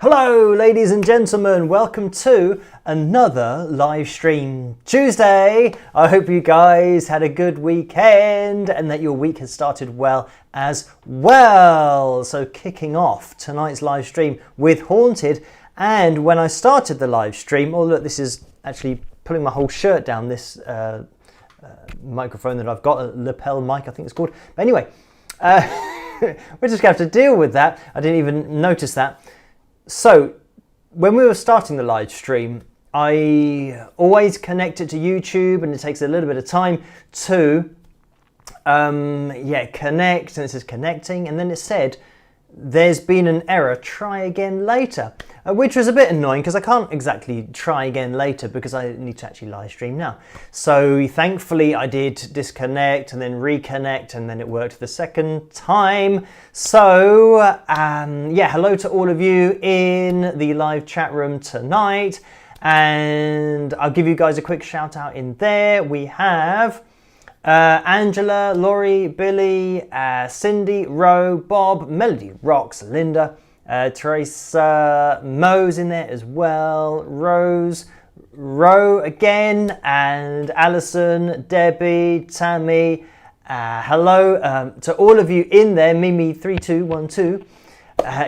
Hello ladies and gentlemen, welcome to another live stream Tuesday. I hope you guys had a good weekend and that your week has started well as well. So kicking off tonight's live stream with Haunted, and when I started the live stream, oh look, this is actually pulling my whole shirt down, this microphone that I've got, a lapel mic I think it's called. But anyway, we're just going to have to deal with that. I didn't even notice that. So, when we were starting the live stream, I always connect it to YouTube, and it takes a little bit of time to connect, and it says connecting, and then it said there's been an error, try again later, which was a bit annoying because I can't exactly try again later because I need to actually live stream now. So thankfully I did disconnect and then reconnect, and then it worked the second time. So hello to all of you in the live chat room tonight, and I'll give you guys a quick shout out in there. We have Angela, Laurie, Billy, Cindy, Ro, Bob, Melody Rocks, Linda, Teresa, Mo's in there as well, Rose, Ro again, and Alison, Debbie, Tammy. Hello to all of you in there, Mimi3212.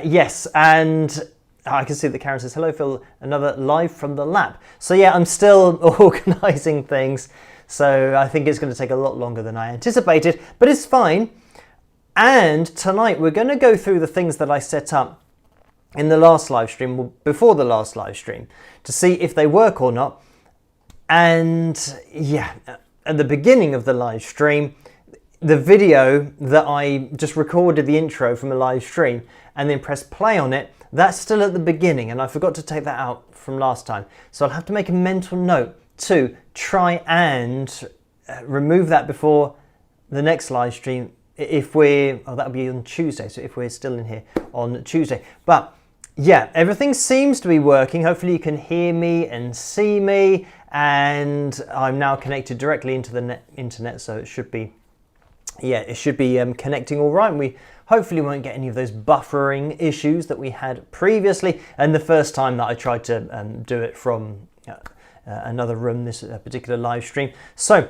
Yes, and I can see that Karen says, hello Phil, another live from the lab. So yeah, I'm still organising things. So I think it's going to take a lot longer than I anticipated, but it's fine. And tonight we're going to go through the things that I set up in the last live stream, before the last live stream, to see if they work or not. And yeah, at the beginning of the live stream, the video that I just recorded the intro from a live stream and then pressed play on it, that's still at the beginning, and I forgot to take that out from last time. So I'll have to make a mental note to try and remove that before the next live stream, if that'll be on Tuesday, so if we're still in here on Tuesday. But yeah, everything seems to be working. Hopefully you can hear me and see me, and I'm now connected directly into the internet, so it should be connecting all right. And we hopefully won't get any of those buffering issues that we had previously, and the first time that I tried to do it from another room, this particular live stream. So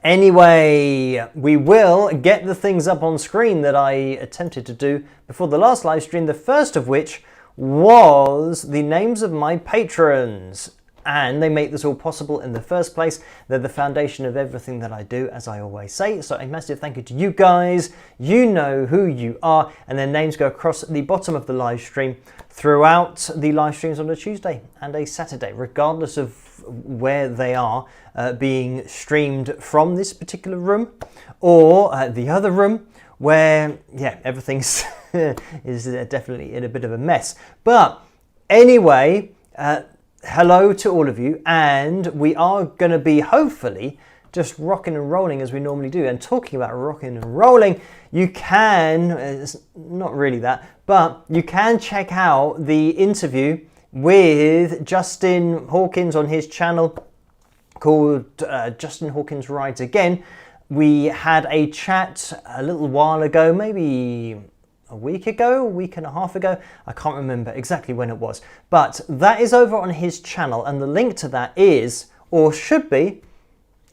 anyway, we will get the things up on screen that I attempted to do before the last live stream, the first of which was the names of my patrons. And they make this all possible in the first place. They're the foundation of everything that I do, as I always say. So a massive thank you to you guys. You know who you are. And their names go across the bottom of the live stream throughout the live streams on a Tuesday and a Saturday, regardless of where they are being streamed from, this particular room or the other room, where, yeah, everything's is definitely in a bit of a mess. But anyway, hello to all of you, and we are going to be hopefully just rocking and rolling as we normally do. And talking about rocking and rolling, you can, it's not really that, but you can check out the interview with Justin Hawkins on his channel called Justin Hawkins Rides Again. We had a chat a little while ago, maybe a week ago, a week and a half ago. I can't remember exactly when it was, but that is over on his channel, and the link to that is, or should be,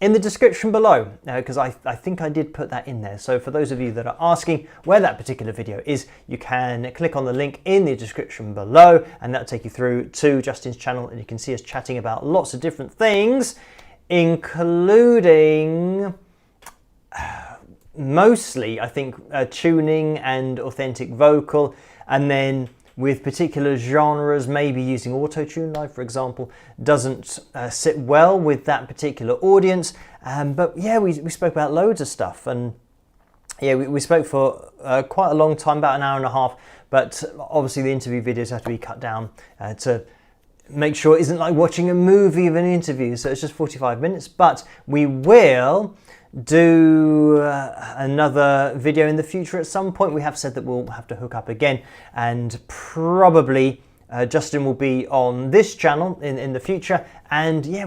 in the description below, because I think I did put that in there. So for those of you that are asking where that particular video is, you can click on the link in the description below, and that'll take you through to Justin's channel, and you can see us chatting about lots of different things, including mostly, I think, tuning and authentic vocal, and then with particular genres, maybe using auto-tune live, for example, doesn't sit well with that particular audience. But yeah, we spoke about loads of stuff, and yeah, we spoke for quite a long time, about an hour and a half, but obviously the interview videos have to be cut down to make sure it isn't like watching a movie of an interview, so it's just 45 minutes, but we will do another video in the future at some point. We have said that we'll have to hook up again, and probably Justin will be on this channel in the future. And yeah,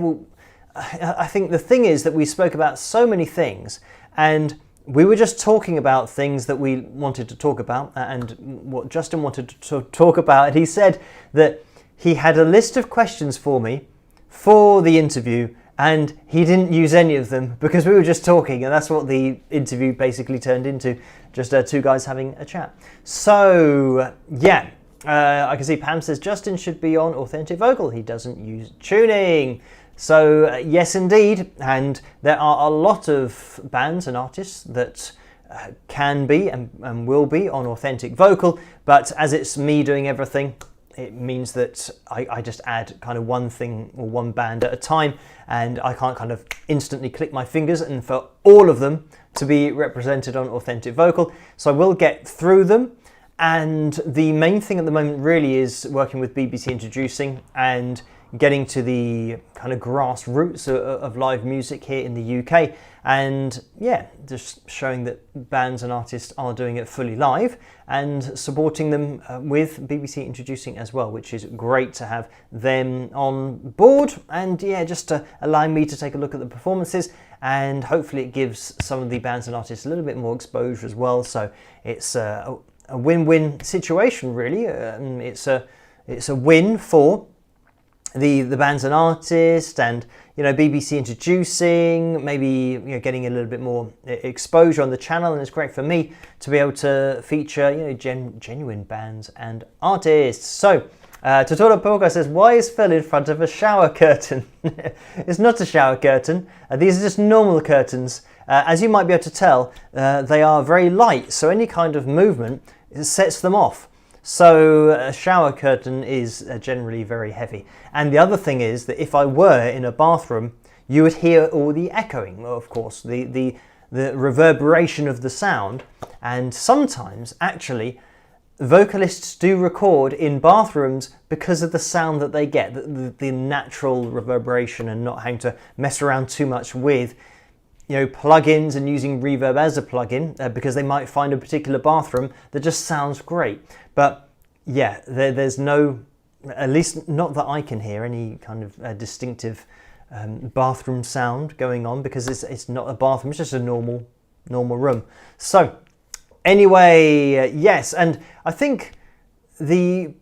I think the thing is that we spoke about so many things, and we were just talking about things that we wanted to talk about and what Justin wanted to talk about. And he said that he had a list of questions for me for the interview, and he didn't use any of them because we were just talking, and that's what the interview basically turned into, just two guys having a chat. So, yeah, I can see Pam says Justin should be on authentic vocal. He doesn't use tuning. So, yes, indeed, and there are a lot of bands and artists that can be and will be on authentic vocal, but as it's me doing everything, it means that I just add kind of one thing or one band at a time, and I can't kind of instantly click my fingers and for all of them to be represented on authentic vocal. So I will get through them, and the main thing at the moment really is working with BBC Introducing and getting to the kind of grassroots of live music here in the UK, and yeah, just showing that bands and artists are doing it fully live and supporting them with BBC Introducing as well, which is great to have them on board, and yeah, just to allow me to take a look at the performances, and hopefully it gives some of the bands and artists a little bit more exposure as well. So it's a win-win situation really. It's a win for the bands and artists, and BBC Introducing, maybe getting a little bit more exposure on the channel, and it's great for me to be able to feature genuine bands and artists. So Totoro Poker says, why is Phil in front of a shower curtain? It's not a shower curtain. These are just normal curtains. As you might be able to tell, they are very light, so any kind of movement sets them off. So a shower curtain is generally very heavy. And the other thing is that if I were in a bathroom, you would hear all the echoing, of course, the reverberation of the sound. And sometimes, actually, vocalists do record in bathrooms because of the sound that they get, the natural reverberation, and not having to mess around too much with plugins and using reverb as a plugin, because they might find a particular bathroom that just sounds great. But yeah, there's no, at least not that I can hear, any kind of distinctive bathroom sound going on, because it's not a bathroom, it's just a normal room. So anyway, yes, and I think the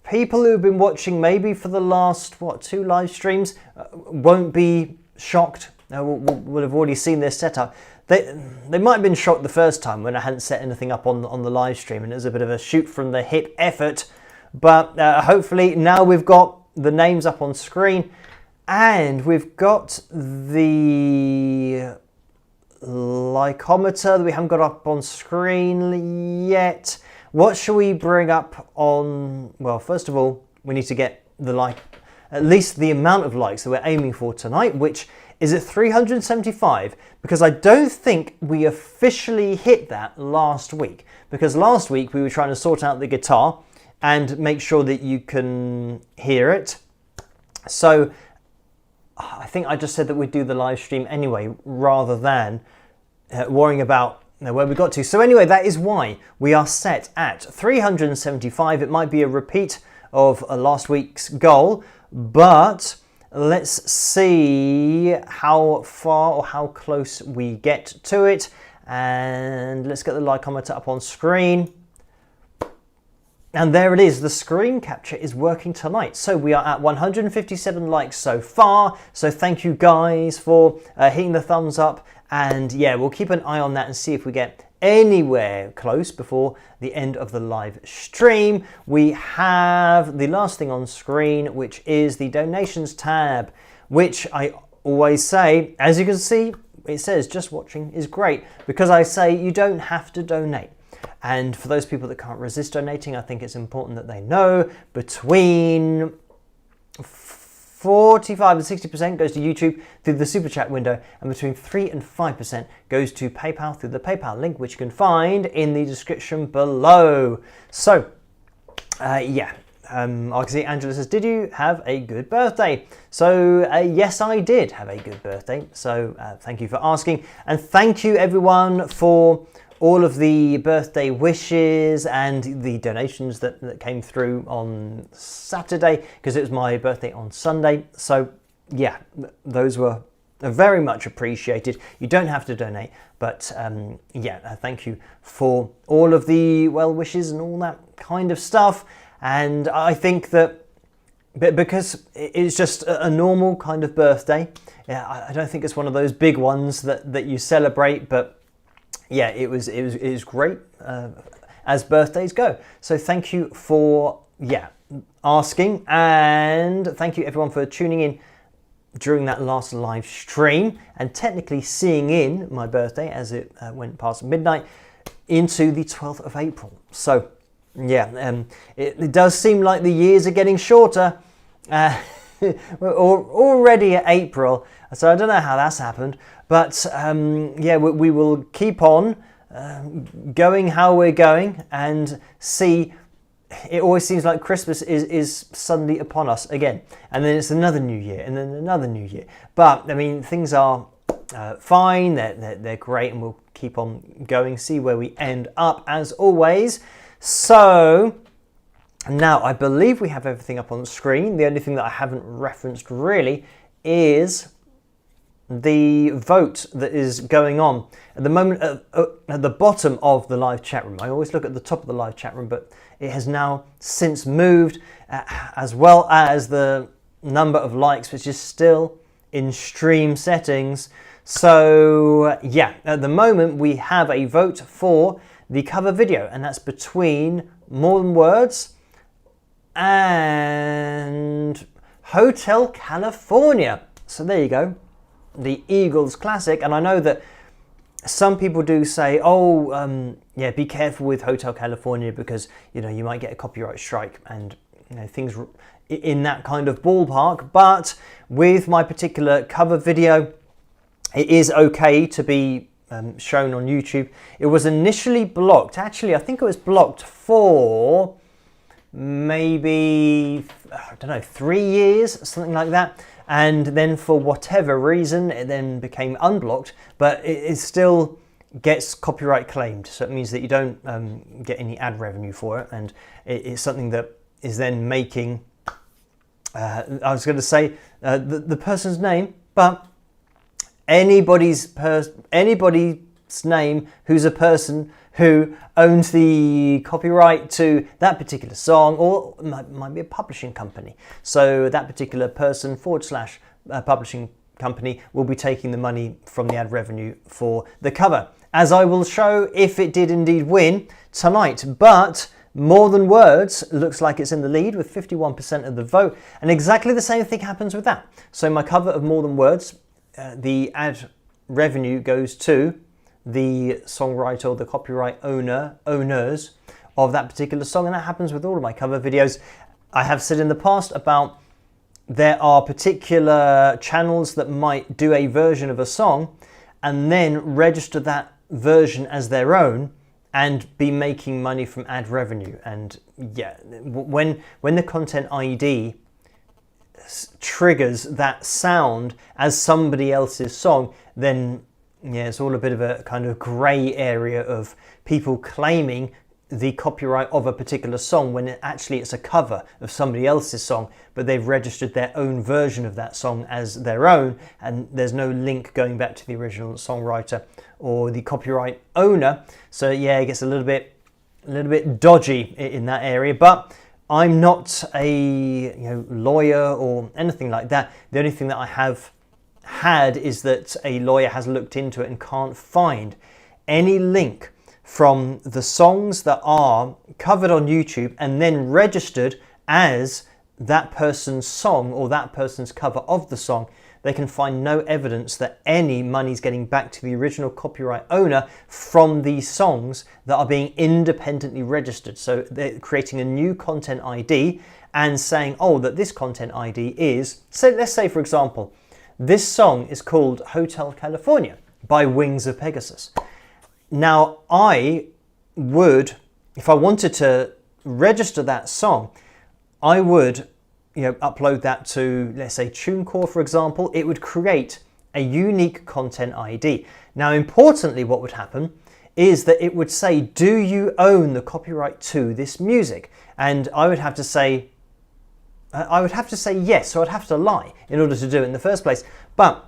people who've been watching maybe for the last, 2 live streams won't be shocked. Will have already seen this setup. They might have been shocked the first time when I hadn't set anything up on the live stream, and it was a bit of a shoot from the hip effort. But hopefully now we've got the names up on screen, and we've got the lycometer that we haven't got up on screen yet. What shall we bring up on? Well, first of all, we need to get at least the amount of likes that we're aiming for tonight, which is at 375, because I don't think we officially hit that last week, because last week we were trying to sort out the guitar and make sure that you can hear it. So I think I just said that we'd do the live stream anyway, rather than worrying about where we got to. So anyway, that is why we are set at 375. It might be a repeat of last week's goal, but let's see how far or how close we get to it. And let's get the lycometer up on screen. And there it is, the screen capture is working tonight. So we are at 157 likes so far. So thank you guys for hitting the thumbs up. And yeah, we'll keep an eye on that and see if we get anywhere close before the end of the live stream. We have the last thing on screen, which is the donations tab, which I always say, as you can see, it says just watching is great, because I say you don't have to donate. And for those people that can't resist donating, I think it's important that they know between 45 and 60% goes to YouTube through the Super Chat window, and between 3 and 5% goes to PayPal through the PayPal link, which you can find in the description below. So, yeah, I can see Angela says, did you have a good birthday? So, yes, I did have a good birthday. So, thank you for asking. And thank you, everyone, for all of the birthday wishes and the donations that came through on Saturday, because it was my birthday on Sunday. So yeah, those were very much appreciated. You don't have to donate, but thank you for all of the well wishes and all that kind of stuff. And I think that because it's just a normal kind of birthday, I don't think it's one of those big ones that you celebrate, but yeah, it was great as birthdays go. So thank you for asking, and thank you everyone for tuning in during that last live stream and technically seeing in my birthday as it went past midnight into the 12th of April. So it does seem like the years are getting shorter. We're already at April, so I don't know how that's happened, but we will keep on going how we're going and see. It always seems like Christmas is suddenly upon us again, and then it's another new year, and then another new year. But I mean, things are fine, they're great, and we'll keep on going, see where we end up as always. So now I believe we have everything up on the screen. The only thing that I haven't referenced really is the vote that is going on at the moment at the bottom of the live chat room. I always look at the top of the live chat room, but it has now since moved, as well as the number of likes, which is still in stream settings. So at the moment we have a vote for the cover video, and that's between More Than Words and Hotel California. So there you go, the Eagles classic. And I know that some people do say, be careful with Hotel California because you might get a copyright strike and things in that kind of ballpark. But with my particular cover video, it is okay to be shown on YouTube. It was initially blocked. Actually, I think it was blocked for maybe 3 years, something like that. And then for whatever reason, it then became unblocked, but it still gets copyright claimed. So it means that you don't get any ad revenue for it. And it's something that is then making, I was going to say the person's name, but anybody's name who's a person who owns the copyright to that particular song, or might be a publishing company. So that particular person / publishing company will be taking the money from the ad revenue for the cover, as I will show if it did indeed win tonight. But More Than Words looks like it's in the lead with 51% of the vote, and exactly the same thing happens with that. So my cover of More Than Words, the ad revenue goes to the songwriter or the copyright owners of that particular song, and that happens with all of my cover videos. I have said in the past about there are particular channels that might do a version of a song and then register that version as their own and be making money from ad revenue. And when the content ID triggers that sound as somebody else's song, then it's all a bit of a kind of grey area of people claiming the copyright of a particular song when actually it's a cover of somebody else's song, but they've registered their own version of that song as their own, and there's no link going back to the original songwriter or the copyright owner. So it gets a little bit dodgy in that area. But I'm not a lawyer or anything like that. The only thing that I have had is that a lawyer has looked into it and can't find any link from the songs that are covered on YouTube and then registered as that person's song or that person's cover of the song. They can find no evidence that any money's getting back to the original copyright owner from these songs that are being independently registered. So they're creating a new content ID and saying, that this content ID is, so let's say for example, this song is called Hotel California by Wings of Pegasus. Now I would, if I wanted to register that song, I would upload that to, let's say, TuneCore, for example. It would create a unique content ID. Now, importantly, what would happen is that it would say, do you own the copyright to this music? And I would have to say yes, so I'd have to lie in order to do it in the first place. But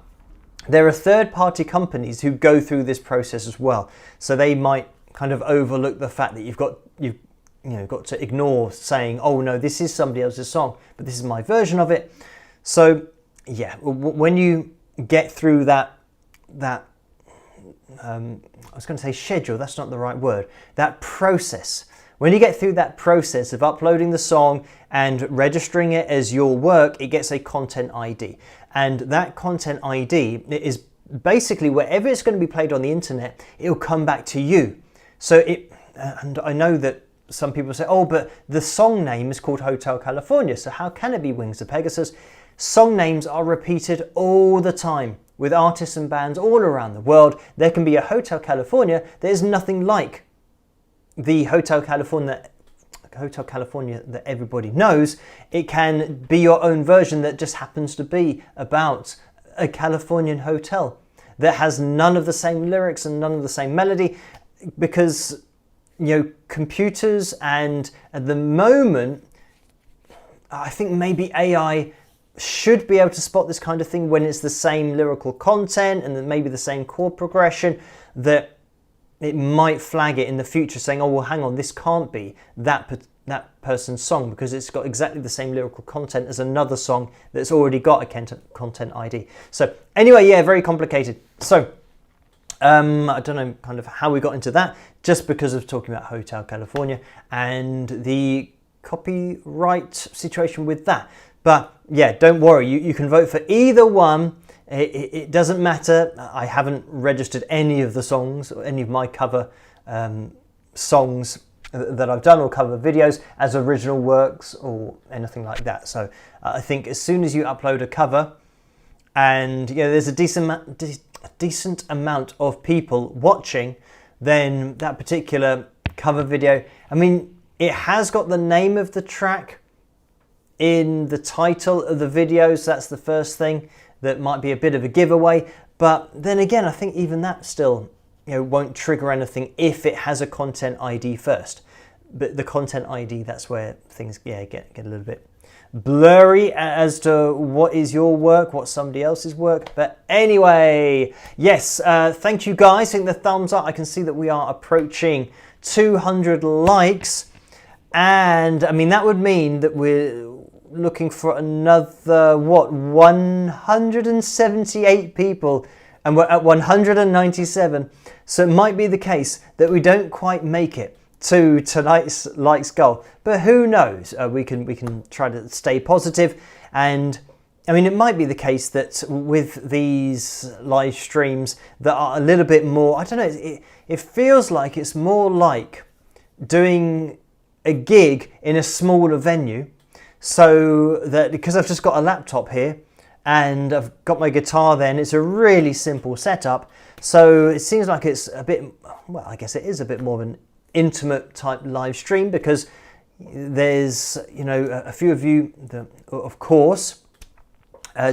there are third-party companies who go through this process as well. So they might kind of overlook the fact that you've got to ignore saying, oh no, this is somebody else's song, but this is my version of it. So yeah, when you get through that I was going to say schedule, that's not the right word, that process. When you get through that process of uploading the song and registering it as your work, it gets a content ID. And that content ID is basically wherever it's going to be played on the internet, it'll come back to you. So and I know that some people say, oh, but the song name is called Hotel California, so how can it be Wings of Pegasus? Song names are repeated all the time with artists and bands all around the world. There can be a Hotel California that is nothing like the Hotel California that everybody knows. It can be your own version that just happens to be about a Californian hotel that has none of the same lyrics and none of the same melody, because computers, and at the moment I think maybe AI should be able to spot this kind of thing when it's the same lyrical content and then maybe the same chord progression, that it might flag it in the future saying, oh well, hang on, this can't be that person's song because it's got exactly the same lyrical content as another song that's already got a content ID. So anyway, yeah, very complicated. So I don't know kind of how we got into that, just because of talking about Hotel California and the copyright situation with that. But yeah, don't worry, you can vote for either one. It doesn't matter. I haven't registered any of the songs or any of my cover songs that I've done or cover videos as original works or anything like that. So I think as soon as you upload a cover and there's a decent amount of people watching, then that particular cover video, I mean, it has got the name of the track in the title of the video, so that's the first thing that might be a bit of a giveaway. But then again, I think even that still won't trigger anything if it has a content ID first. But the content ID, that's where things get a little bit blurry as to what is your work, what's somebody else's work. But anyway, yes, thank you guys. I think the thumbs up, I can see that we are approaching 200 likes, and I mean that would mean that we're looking for another 178 people, and we're at 197. So it might be the case that we don't quite make it to tonight's likes goal, but who knows? We can try to stay positive. And I mean, it might be the case that with these live streams that are a little bit more, I don't know, it feels like it's more like doing a gig in a smaller venue. So that, because I've just got a laptop here and I've got my guitar there, and it's a really simple setup. So it seems like it's a bit, well, I guess it is a bit more of an intimate type live stream, because there's, a few of you that, of course,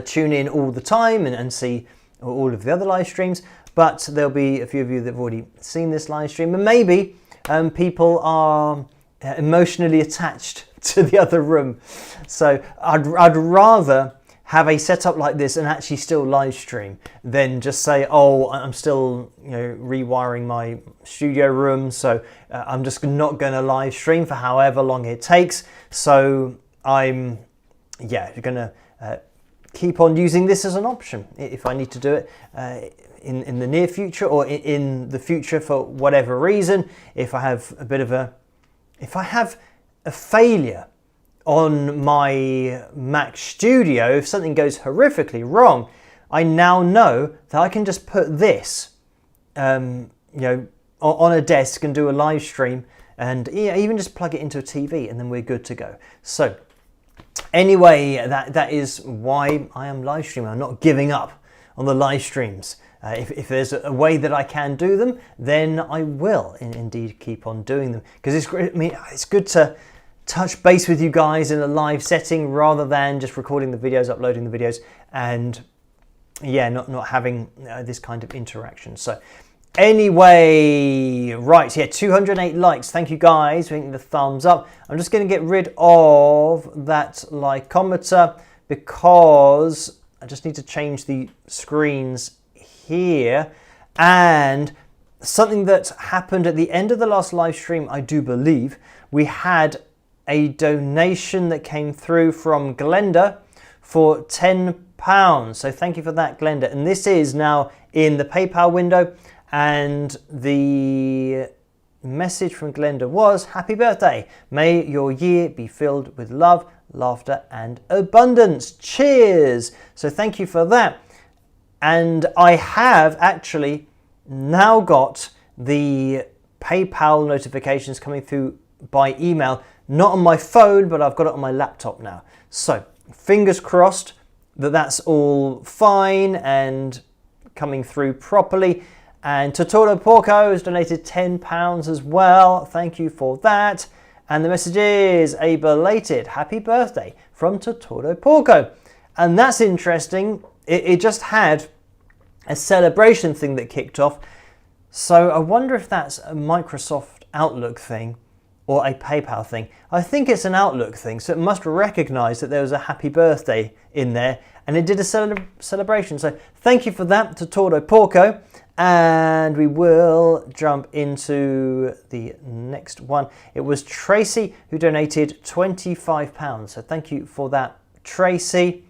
tune in all the time and see all of the other live streams, but there'll be a few of you that have already seen this live stream, and maybe people are emotionally attached to the other room. So I'd rather have a setup like this and actually still live stream than just say, oh, I'm still rewiring my studio room, so I'm just not going to live stream for however long it takes. So I'm going to keep on using this as an option if I need to do it in the near future, or in the future for whatever reason. If I have a failure on my Mac Studio, if something goes horrifically wrong, I now know that I can just put this, on a desk and do a live stream, and even just plug it into a TV, and then we're good to go. So anyway, that is why I am live streaming. I'm not giving up on the live streams. If there's a way that I can do them, then I will indeed keep on doing them, because it's good to touch base with you guys in a live setting rather than just recording the videos, uploading the videos, and not having this kind of interaction. So anyway, right, 208 likes. Thank you guys for hitting the thumbs up. I'm just going to get rid of that likeometer because I just need to change the screens here. And something that happened at the end of the last live stream, I do believe, we had a donation that came through from Glenda for £10. So thank you for that, Glenda. And this is now in the PayPal window. And the message from Glenda was, happy birthday. May your year be filled with love, laughter and abundance. Cheers. So thank you for that. And I have actually now got the PayPal notifications coming through by email, not on my phone, but I've got it on my laptop now. So fingers crossed that that's all fine and coming through properly. And Totoro Porco has donated £10 as well. Thank you for that. And the message is a belated happy birthday from Totoro Porco. And that's interesting. It just had a celebration thing that kicked off. So I wonder if that's a Microsoft Outlook thing or a PayPal thing. I think it's an Outlook thing, so it must recognize that there was a happy birthday in there and it did a celebration. So thank you for that to Totoro Porco. And we will jump into the next one. It was Tracy who donated £25. So thank you for that, Tracy.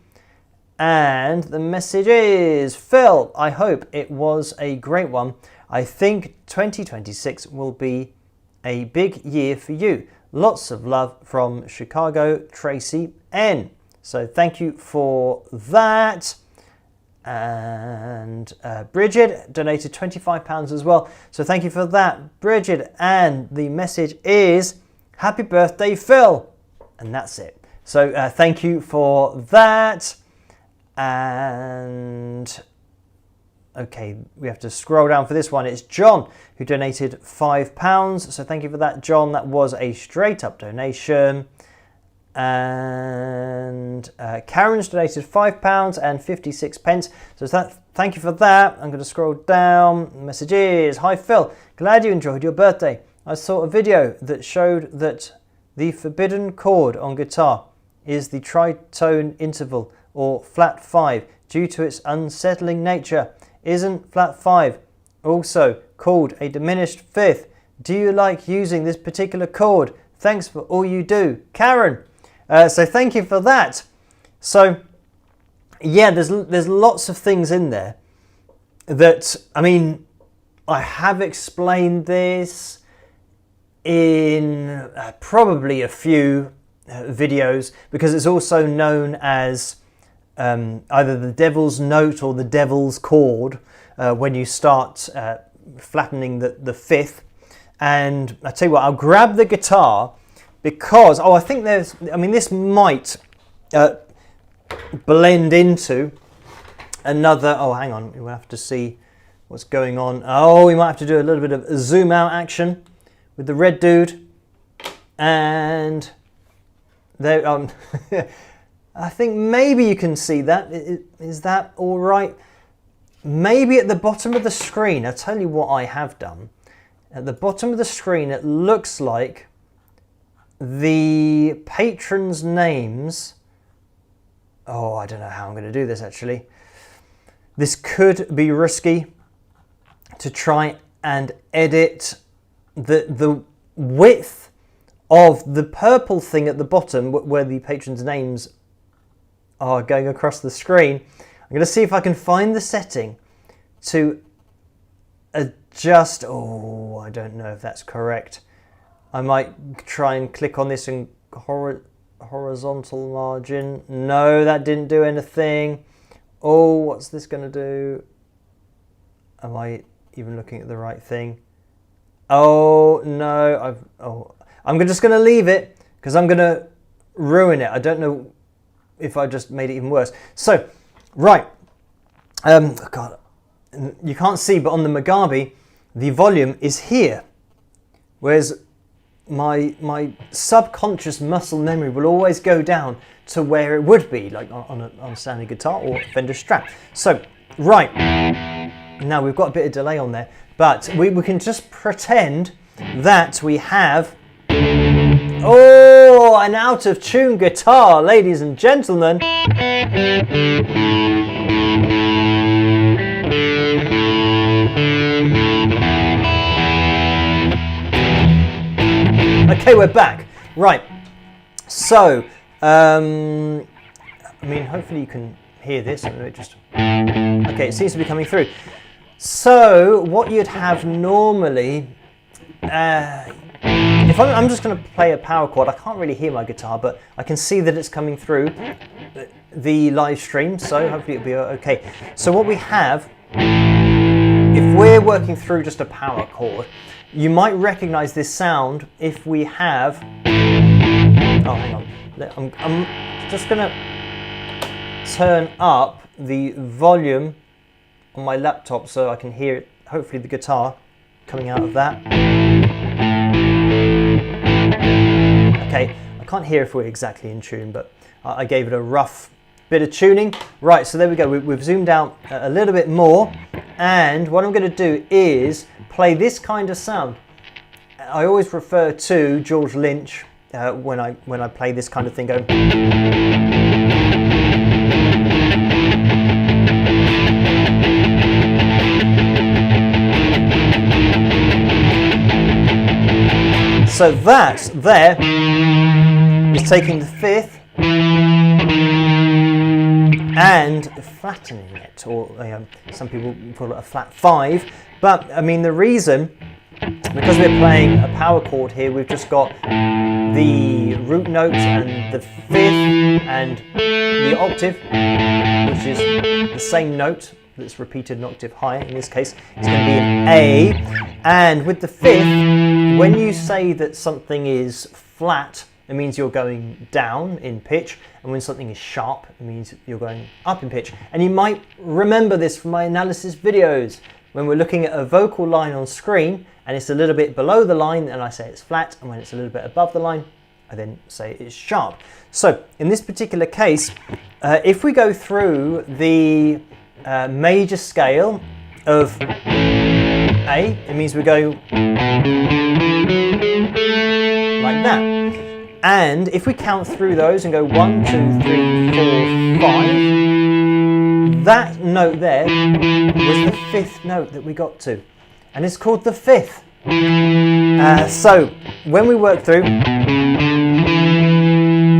And the message is, Phil, I hope it was a great one. I think 2026 will be a big year for you. Lots of love from Chicago, Tracy N. So thank you for that. And Bridget donated £25 as well. So thank you for that, Bridget. And the message is, happy birthday, Phil. And that's it. So thank you for that. And okay, we have to scroll down for this one. It's John who donated £5. So thank you for that, John. That was a straight up donation. And Karen's donated £5 and 56 pence. So thank you for that. I'm going to scroll down. The message is, hi Phil, glad you enjoyed your birthday. I saw a video that showed that the forbidden chord on guitar is the tritone interval or flat 5 due to its unsettling nature. Isn't flat 5 also called a diminished fifth? Do you like using this particular chord? Thanks for all you do, Karen. So thank you for that. So yeah, there's lots of things in there that, I mean, I have explained this in probably a few videos, because it's also known as either the devil's note or the devil's chord when you start flattening the fifth. And I tell you what, I'll grab the guitar because, I think this might blend into another, hang on, we'll have to see what's going on. We might have to do a little bit of zoom out action with the red dude. And there, I think maybe you can see that. Is that all right? Maybe at the bottom of the screen, I'll tell you what I have done. At the bottom of the screen, it looks like the patrons' names. I don't know how I'm going to do this actually. This could be risky to try and edit the width of the purple thing at the bottom where the patrons' names are going across the screen. I'm going to see if I can find the setting to adjust. I don't know if that's correct. I might try and click on this in horizontal margin. No, that didn't do anything. What's this going to do? Am I even looking at the right thing? No, I'm just going to leave it because I'm going to ruin it. I don't know if I just made it even worse. So, right. God, you can't see, but on the Mugabe, the volume is here. Whereas my subconscious muscle memory will always go down to where it would be, like on a standard guitar or Fender Strat. So, right. Now we've got a bit of delay on there, but we can just pretend that we have an out of tune guitar, ladies and gentlemen. Okay, we're back. Right. So, I mean, hopefully you can hear this. Okay, it seems to be coming through. So, what you'd have normally, if I'm just going to play a power chord, I can't really hear my guitar, but I can see that it's coming through the live stream, so hopefully it'll be okay. So what we have, if we're working through just a power chord, you might recognize this sound if we have, oh hang on, I'm just going to turn up the volume on my laptop so I can hear it, hopefully the guitar coming out of that. Okay, I can't hear if we're exactly in tune, but I gave it a rough bit of tuning. Right, so there we go. We've zoomed out a little bit more, and what I'm going to do is play this kind of sound. I always refer to George Lynch when I play this kind of thing. Go. So that there is taking the fifth and flattening it, or some people call it a flat five. But I mean, the reason, because we're playing a power chord here, we've just got the root note and the fifth and the octave, which is the same note that's repeated an octave higher. In this case, it's going to be an A. And with the fifth, when you say that something is flat, it means you're going down in pitch, and when something is sharp, it means you're going up in pitch. And you might remember this from my analysis videos. When we're looking at a vocal line on screen, and it's a little bit below the line, then I say it's flat, and when it's a little bit above the line, I then say it's sharp. So in this particular case, if we go through the major scale of A, it means we go like that. And if we count through those and go 1, 2, 3, 4, 5, that note there was the fifth note that we got to. And it's called the fifth. So when we work through,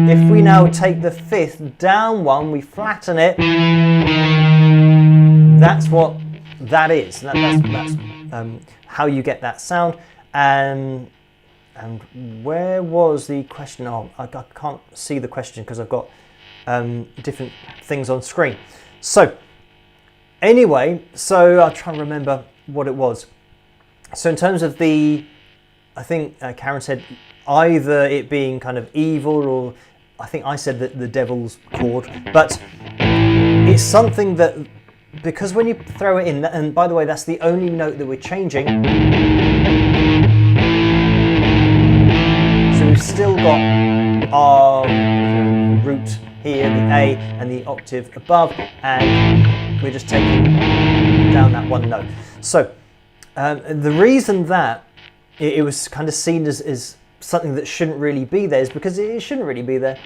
if we now take the fifth down one, we flatten it, that's what that is. That's how you get that sound. And where was the question? Oh, I can't see the question because I've got different things on screen. So anyway, so I'll try and remember what it was. So in terms of the, I think Karen said either it being kind of evil, or I think I said that the devil's chord, but it's something that, because when you throw it in, and by the way, that's the only note that we're changing. So we've still got our root here, the A, and the octave above, and we're just taking down that one note. So the reason that it was kind of seen as something that shouldn't really be there is because it shouldn't really be there.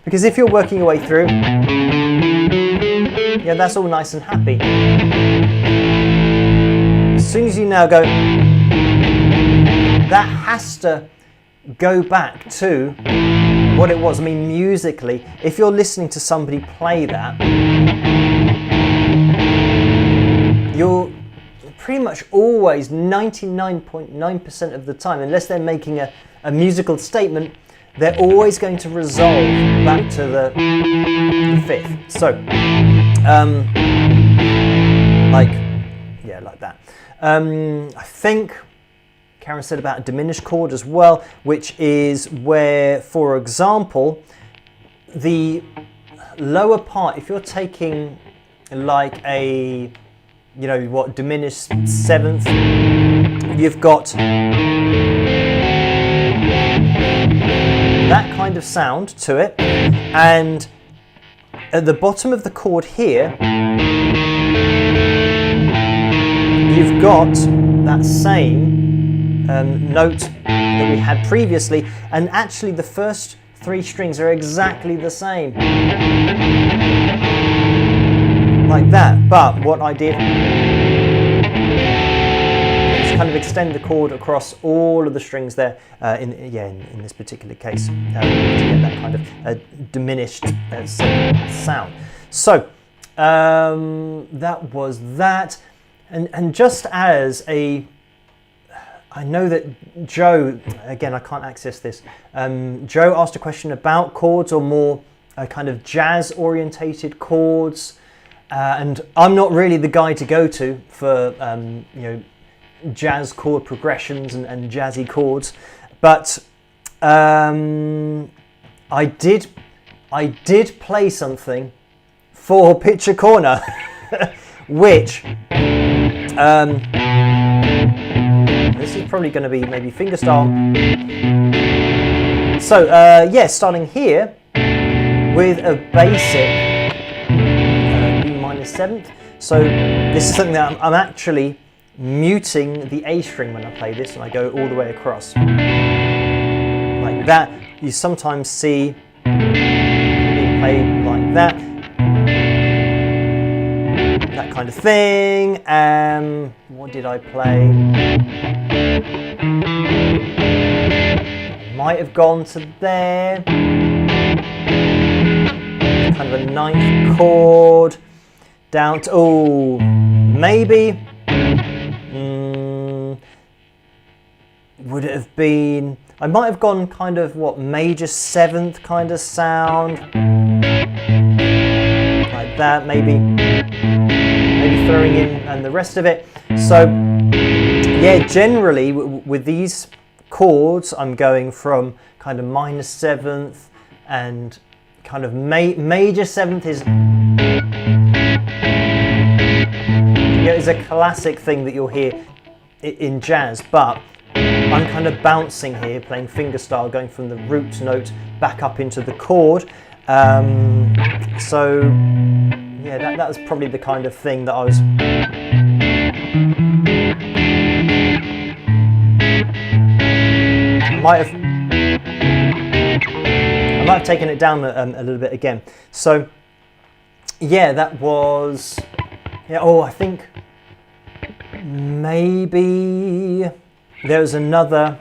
Because if you're working your way through, yeah, that's all nice and happy. As soon as you now go, that has to go back to what it was. I mean, musically, if you're listening to somebody play that, you're pretty much always 99.9% of the time, unless they're making a musical statement, they're always going to resolve back to the fifth. So, like that. I think Karen said about a diminished chord as well, which is where, for example, the lower part, if you're taking like a, you know what, diminished seventh, you've got that kind of sound to it, and at the bottom of the chord here, you've got that same note that we had previously, and actually the first three strings are exactly the same, like that. But what I did, let's kind of extend the chord across all of the strings there in this particular case to get that kind of diminished sound. So that was that, and just as a, I know that Joe, again I can't access this, Joe asked a question about chords, or more kind of jazz orientated chords, and I'm not really the guy to go to for jazz chord progressions and jazzy chords, but I did play something for Picture Corner which this is probably going to be maybe fingerstyle. So starting here with a basic B minor 7th. So this is something that I'm actually muting the A string when I play this, and I go all the way across like that. You sometimes see being played like that kind of thing. What did I play? Might have gone to there, kind of a 9th chord, down to, maybe, would it have been, I might have gone kind of, major 7th kind of sound, like that, maybe throwing in and the rest of it. So yeah, generally with these chords I'm going from kind of minor 7th and kind of major 7th is a classic thing that you'll hear in jazz, but I'm kind of bouncing here, playing fingerstyle, going from the root note back up into the chord. So yeah, that was probably the kind of thing that I was I might have taken it down a little bit again. So yeah, that was, I think maybe there was another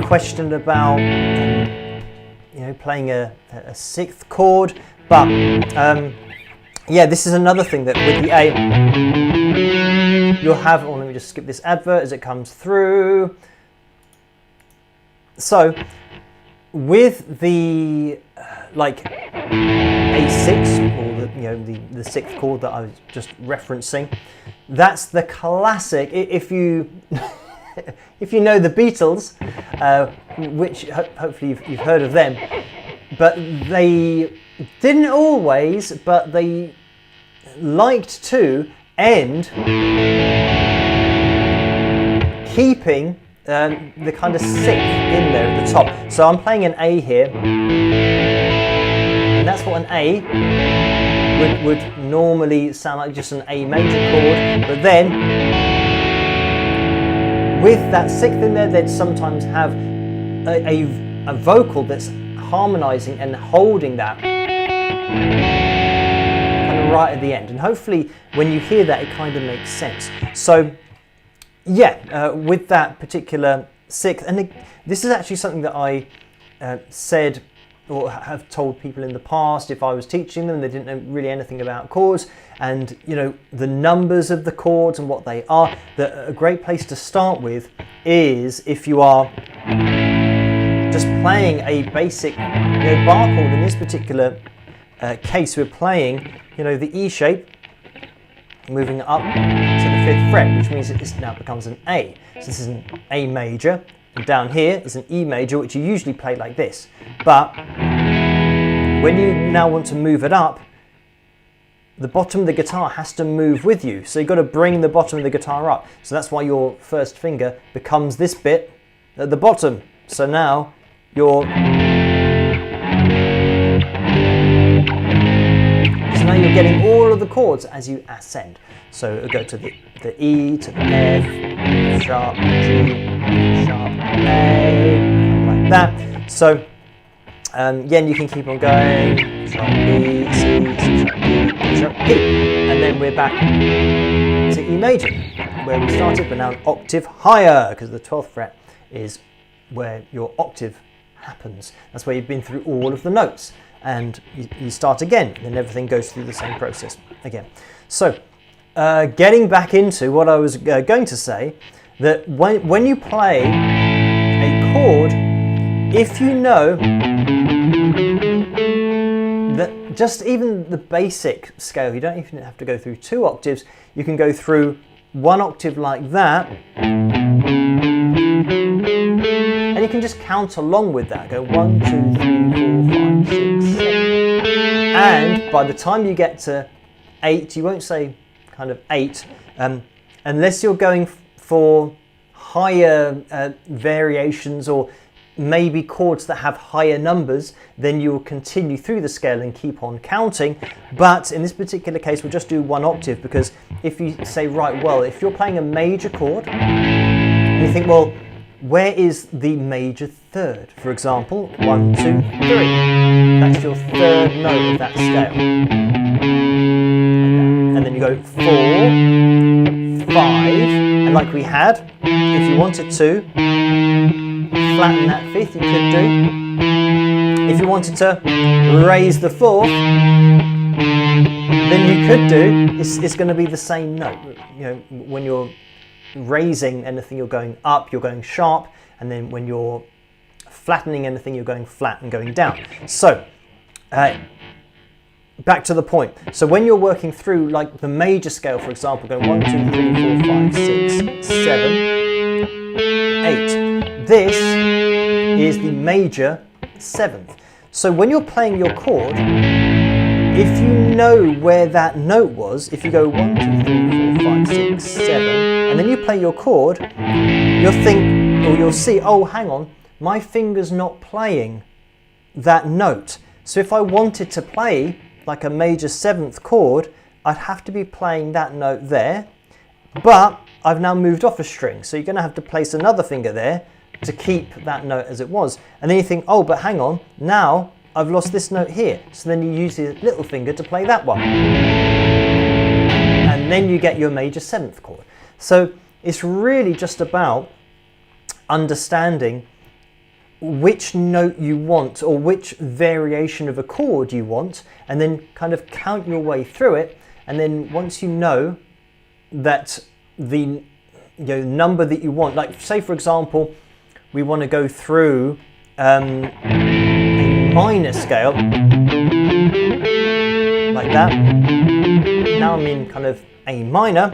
question about playing a 6th chord, but this is another thing that with the A you'll have, let me just skip this advert as it comes through. So with the A6, or the 6th chord that I was just referencing, that's the classic. If you if you know the Beatles, which hopefully you've heard of them, but they didn't always, but they liked to end keeping the kind of 6th in there at the top. So I'm playing an A here, and that's what an A would normally sound like, just an A major chord, but then with that 6th in there, they'd sometimes have a vocal that's harmonizing and holding that kind of right at the end, and hopefully when you hear that it kind of makes sense. So yeah, with that particular 6th, and this is actually something that I said or have told people in the past if I was teaching them, they didn't know really anything about chords and the numbers of the chords and what they are, that a great place to start with is if you are just playing a basic bar chord. In this particular case we're playing the E shape, moving up to the 5th fret, which means it now becomes an A. So this is an A major, and down here is an E major, which you usually play like this. But when you now want to move it up, the bottom of the guitar has to move with you. So you've got to bring the bottom of the guitar up. So that's why your first finger becomes this bit at the bottom. So now you're getting all of the chords as you ascend. So it'll go to the E, to the F, sharp, G, sharp, A, like that. So again, you can keep on going, sharp B, C, C sharp B, sharp E, and then we're back to E major. where we started, but now an octave higher, because the 12th fret is where your octave happens. That's where you've been through all of the notes, and you start again, and then everything goes through the same process again. So getting back into what I was going to say, that when you play a chord, if you know that just even the basic scale, you don't even have to go through 2 octaves, you can go through 1 octave like that, and you can just count along with that. Go 1, 2, 3, 4, 5, 6, 7. And by the time you get to 8, you won't say kind of 8, unless you're going for higher variations or maybe chords that have higher numbers, then you will continue through the scale and keep on counting. But in this particular case, we'll just do 1 octave, because if you say, right, well, if you're playing a major chord and you think, well, where is the major third? For example, 1, 2, 3. That's your third note of that scale. Like that. And then you go 4, 5, and like we had, if you wanted to flatten that 5th, you could do. If you wanted to raise the 4th, then you could do. It's going to be the same note. You know, when you're raising anything, you're going up, you're going sharp, and then when you're flattening anything, you're going flat and going down. So back to the point. So when you're working through like the major scale, for example, going 1, 2, 3, 4, 5, 6, 7, 8. This is the major 7th. So when you're playing your chord, if you know where that note was, if you go 1, 2, 3, 4, 5, 6, 7, and then you play your chord, you'll see, oh, hang on, my finger's not playing that note. So if I wanted to play like a major 7th chord, I'd have to be playing that note there, but I've now moved off a string, so you're going to have to place another finger there to keep that note as it was. And then you think, oh, but hang on, now I've lost this note here. So then you use the little finger to play that one. And then you get your major 7th chord. So it's really just about understanding which note you want, or which variation of a chord you want, and then kind of count your way through it. And then once you know that the number that you want, like say for example, we want to go through a minor scale like that. Now I'm in kind of A minor.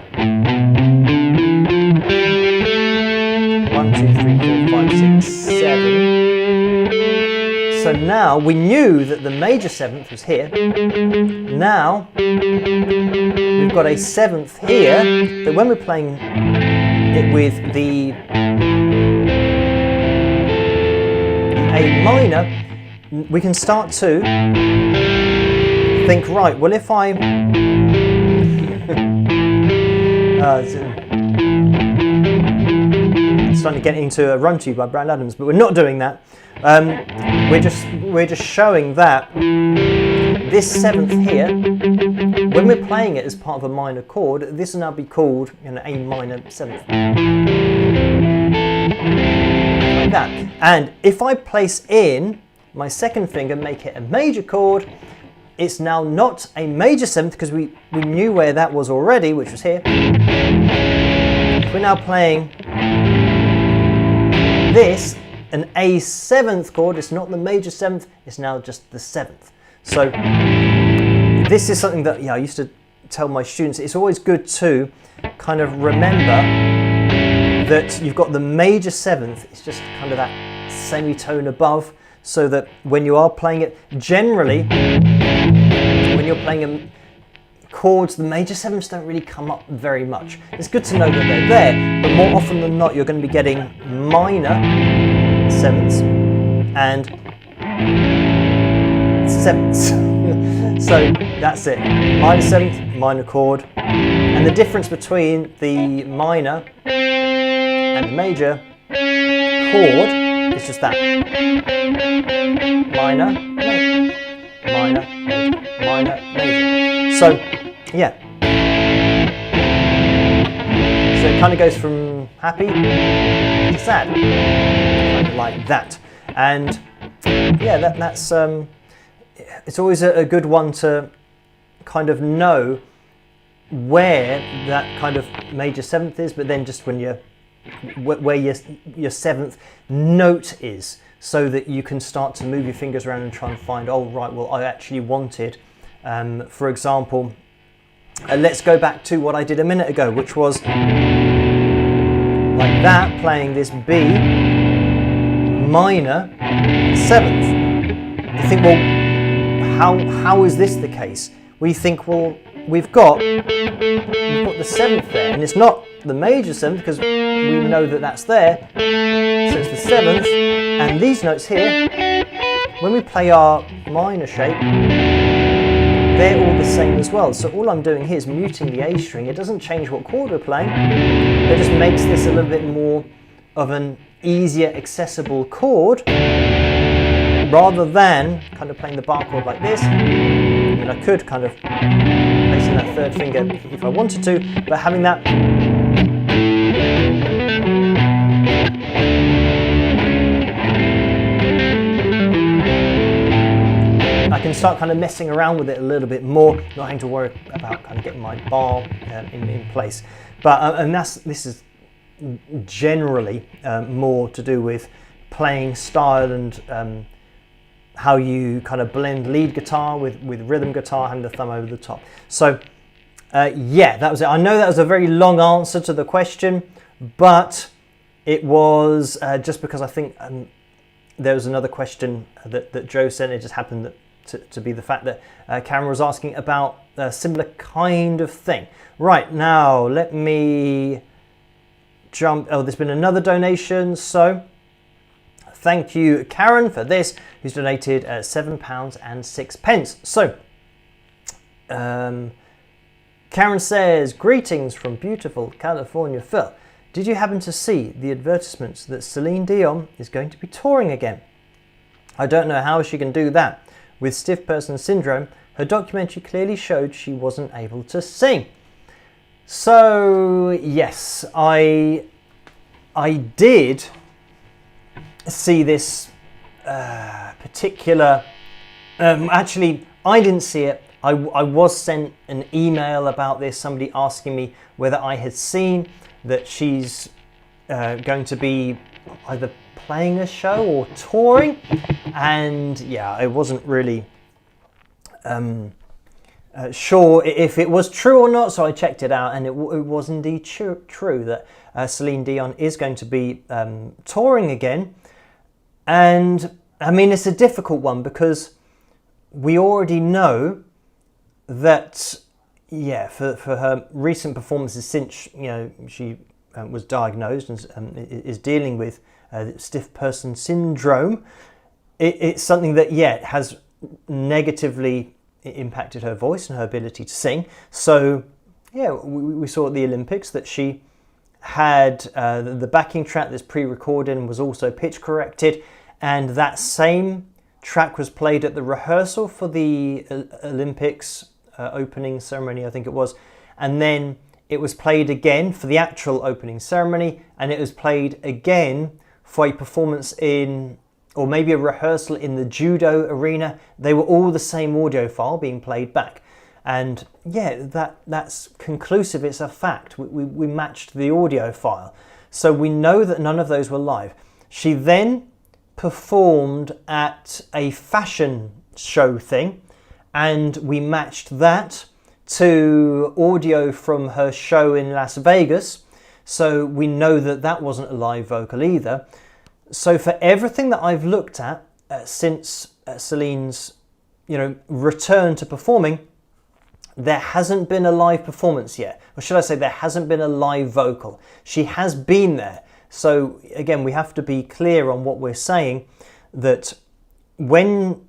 1, 2, 3, 4, 5, 6, 7. So now we knew that the major 7th was here. Now we've got a 7th here, that when we're playing it with the A minor, we can start to think, right, well, if I starting to get into a Run To You by Bryan Adams, but we're not doing that. We're just showing that this 7th here, when we're playing it as part of a minor chord, this will now be called A minor 7th. Like that. And if I place in my second finger, make it a major chord, it's now not a major 7th, because we knew where that was already, which was here. If we're now playing this, an A7th chord, it's not the major 7th, it's now just the 7th. So this is something that I used to tell my students. It's always good to kind of remember that you've got the major 7th, it's just kind of that semitone above, so that when you are playing it, generally, when you're playing chords, the major 7ths don't really come up very much. It's good to know that they're there, but more often than not, you're going to be getting minor 7ths and 7ths. So that's it. Minor 7th, minor chord. And the difference between the minor and the major chord is just that. Minor, major, minor, major, minor, major. So, yeah. So it kind of goes from happy to sad, kind of like that. And yeah, that's it's always a good one to kind of know where that kind of major seventh is, but then just when where your seventh note is, so that you can start to move your fingers around and try and find, oh right, well I actually wanted, for example, let's go back to what I did a minute ago, which was like that, playing this B minor seventh. You think, well, how is this the case? We think, well, we've got the seventh there, and it's not the major seventh because we know that that's there, so it's the seventh, and these notes here, when we play our minor shape, they're all the same as well. So all I'm doing here is muting the A string. It doesn't change what chord we're playing, it just makes this a little bit more of an easier accessible chord, rather than kind of playing the bar chord like this. And I could kind of place in that third finger if I wanted to, but having that I can start kind of messing around with it a little bit more, not having to worry about kind of getting my bar in place. But and this is generally more to do with playing style and how you kind of blend lead guitar with rhythm guitar, having the thumb over the top. So yeah, that was it. I know that was a very long answer to the question, but it was just because I think there was another question that Joe sent. It just happened to be the fact that Karen was asking about a similar kind of thing. Right, now let me jump. Oh, there's been another donation, so thank you, Karen, for this, who's donated £7.06. So, Karen says, greetings from beautiful California, Phil. Did you happen to see the advertisements that Celine Dion is going to be touring again? I don't know how she can do that. With stiff person syndrome, her documentary clearly showed she wasn't able to sing. So, yes, I did see this particular, actually I didn't see it. I was sent an email about this, somebody asking me whether I had seen that she's going to be either playing a show or touring, and yeah, I wasn't really sure if it was true or not, so I checked it out, and it was indeed true that Celine Dion is going to be touring again. And I mean, it's a difficult one because we already know that, yeah, for her recent performances since she was diagnosed and is dealing with stiff person syndrome, it's something that has negatively impacted her voice and her ability to sing. So yeah, we saw at the Olympics that she had the backing track that's pre-recorded and was also pitch corrected, and that same track was played at the rehearsal for the Olympics opening ceremony, I think it was, and then it was played again for the actual opening ceremony, and it was played again for a performance in, or maybe a rehearsal in the judo arena. They were all the same audio file being played back. And yeah, that's conclusive, it's a fact. We matched the audio file. So we know that none of those were live. She then performed at a fashion show thing, and we matched that to audio from her show in Las Vegas. So we know that that wasn't a live vocal either. So for everything that I've looked at since Celine's return to performing, there hasn't been a live performance yet. Or should I say, there hasn't been a live vocal. She has been there. So again, we have to be clear on what we're saying, that when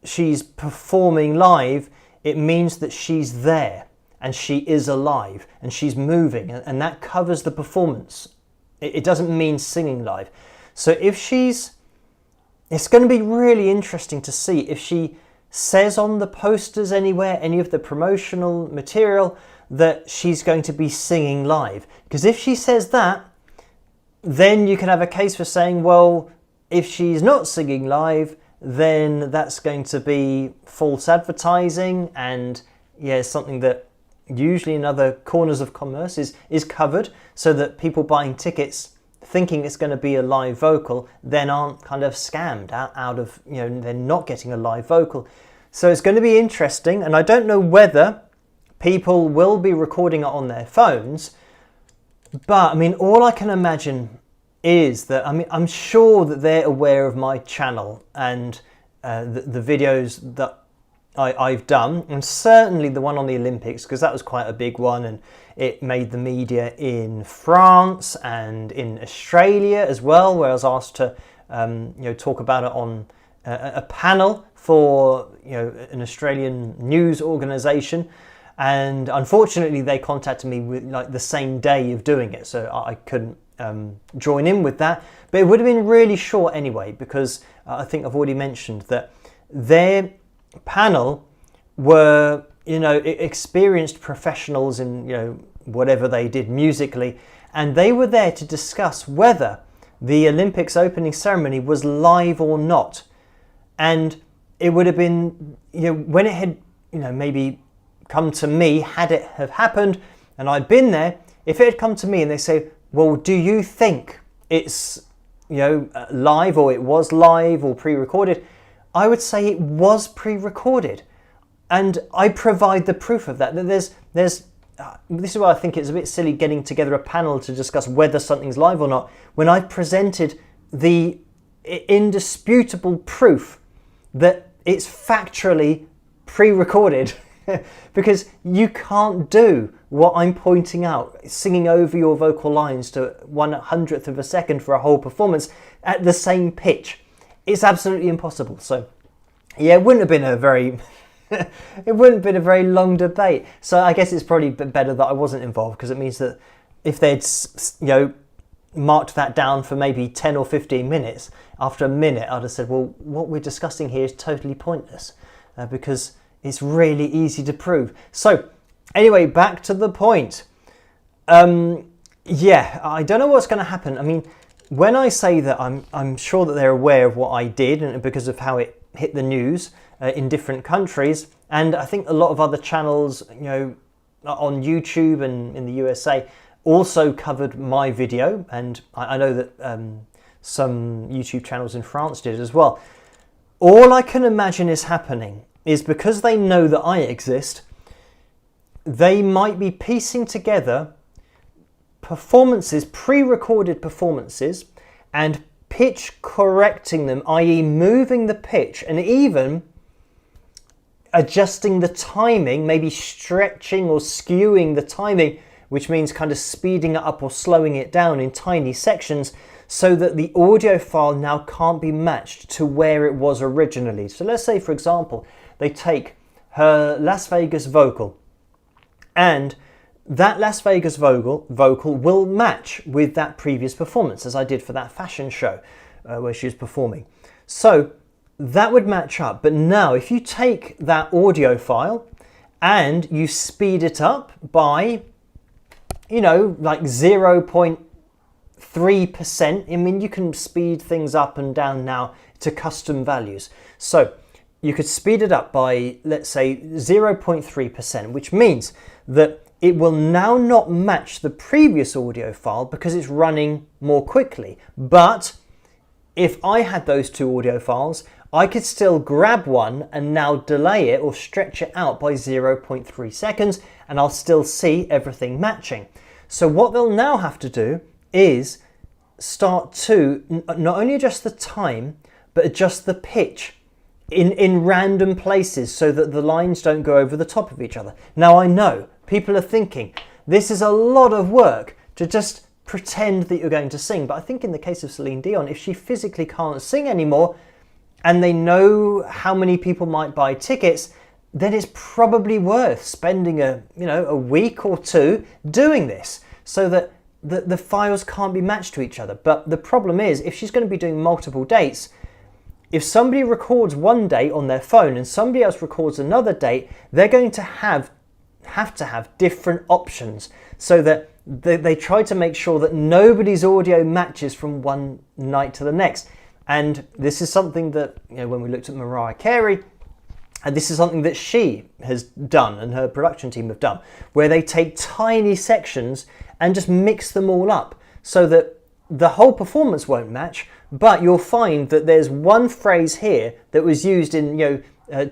she's performing live, it means that she's there and she is alive and she's moving, and that covers the performance. It doesn't mean singing live. So it's going to be really interesting to see if she says on the posters anywhere, any of the promotional material, that she's going to be singing live. Because if she says that, then you can have a case for saying, well, if she's not singing live, then that's going to be false advertising, and yeah, something that usually in other corners of commerce is covered, so that people buying tickets thinking it's going to be a live vocal then aren't kind of scammed out of, you know, they're not getting a live vocal. So it's going to be interesting, and I don't know whether people will be recording it on their phones, but I mean, all I can imagine is that, I mean, I'm sure that they're aware of my channel and the videos that I've done, and certainly the one on the Olympics, because that was quite a big one, and it made the media in France and in Australia as well, where I was asked to talk about it on a panel for an Australian news organisation, and unfortunately they contacted me with like the same day of doing it, so I couldn't join in with that. But it would have been really short anyway, because I think I've already mentioned that their panel were experienced professionals in whatever they did musically, and they were there to discuss whether the Olympics opening ceremony was live or not. And it would have been, when it had maybe come to me, had it have happened and I'd been there, if it had come to me and they say, well, do you think it's live, or it was live or pre-recorded, I would say it was pre-recorded, and I provide the proof of that. That there's this is why I think it's a bit silly getting together a panel to discuss whether something's live or not, when I've presented the indisputable proof that it's factually pre-recorded. Because you can't do what I'm pointing out, singing over your vocal lines to 1/100th of a second for a whole performance at the same pitch. It's absolutely impossible. So yeah, it wouldn't have been a very a very long debate. So I guess it's probably better that I wasn't involved, because it means that if they'd marked that down for maybe 10 or 15 minutes, after a minute I'd have said, well, what we're discussing here is totally pointless, because it's really easy to prove. So anyway, back to the point. Yeah, I don't know what's going to happen. I mean, when I say that I'm sure that they're aware of what I did, and because of how it hit the news in different countries, and I think a lot of other channels, on YouTube and in the USA also covered my video, and I know that some YouTube channels in France did as well. All I can imagine is happening is, because they know that I exist, they might be piecing together performances, pre-recorded performances, and pitch correcting them, i.e. moving the pitch and even adjusting the timing, maybe stretching or skewing the timing, which means kind of speeding it up or slowing it down in tiny sections, so that the audio file now can't be matched to where it was originally. So let's say, for example, they take her Las Vegas vocal, and that Las Vegas vocal will match with that previous performance, as I did for that fashion show where she was performing. So that would match up. But now if you take that audio file and you speed it up by, like 0.3%, I mean, you can speed things up and down now to custom values. So you could speed it up by, let's say, 0.3%, which means that it will now not match the previous audio file because it's running more quickly. But if I had those two audio files, I could still grab one and now delay it or stretch it out by 0.3 seconds, and I'll still see everything matching. So what they'll now have to do is start to not only adjust the time, but adjust the pitch in random places so that the lines don't go over the top of each other. Now I know people are thinking this is a lot of work to just pretend that you're going to sing, but I think in the case of Celine Dion, if she physically can't sing anymore and they know how many people might buy tickets, then it's probably worth spending a week or two doing this so that the files can't be matched to each other. But the problem is, if she's going to be doing multiple dates, if somebody records one date on their phone and somebody else records another date, they're going to have have to have different options so that they try to make sure that nobody's audio matches from one night to the next. And this is something that, when we looked at Mariah Carey, and this is something that she has done and her production team have done, where they take tiny sections and just mix them all up so that the whole performance won't match, but you'll find that there's one phrase here that was used in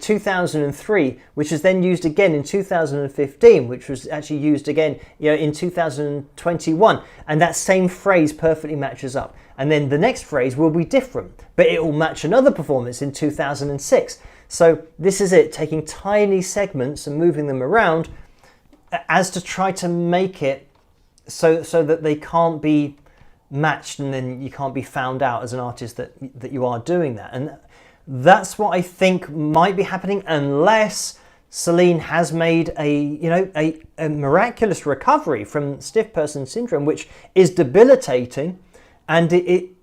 2003, which is then used again in 2015, which was actually used again in 2021, and that same phrase perfectly matches up. And then the next phrase will be different, but it will match another performance in 2006. So this is it, taking tiny segments and moving them around as to try to make it so that they can't be matched, and then you can't be found out as an artist that you are doing that. And that's what I think might be happening, unless Celine has made a miraculous recovery from stiff person syndrome, which is debilitating, and it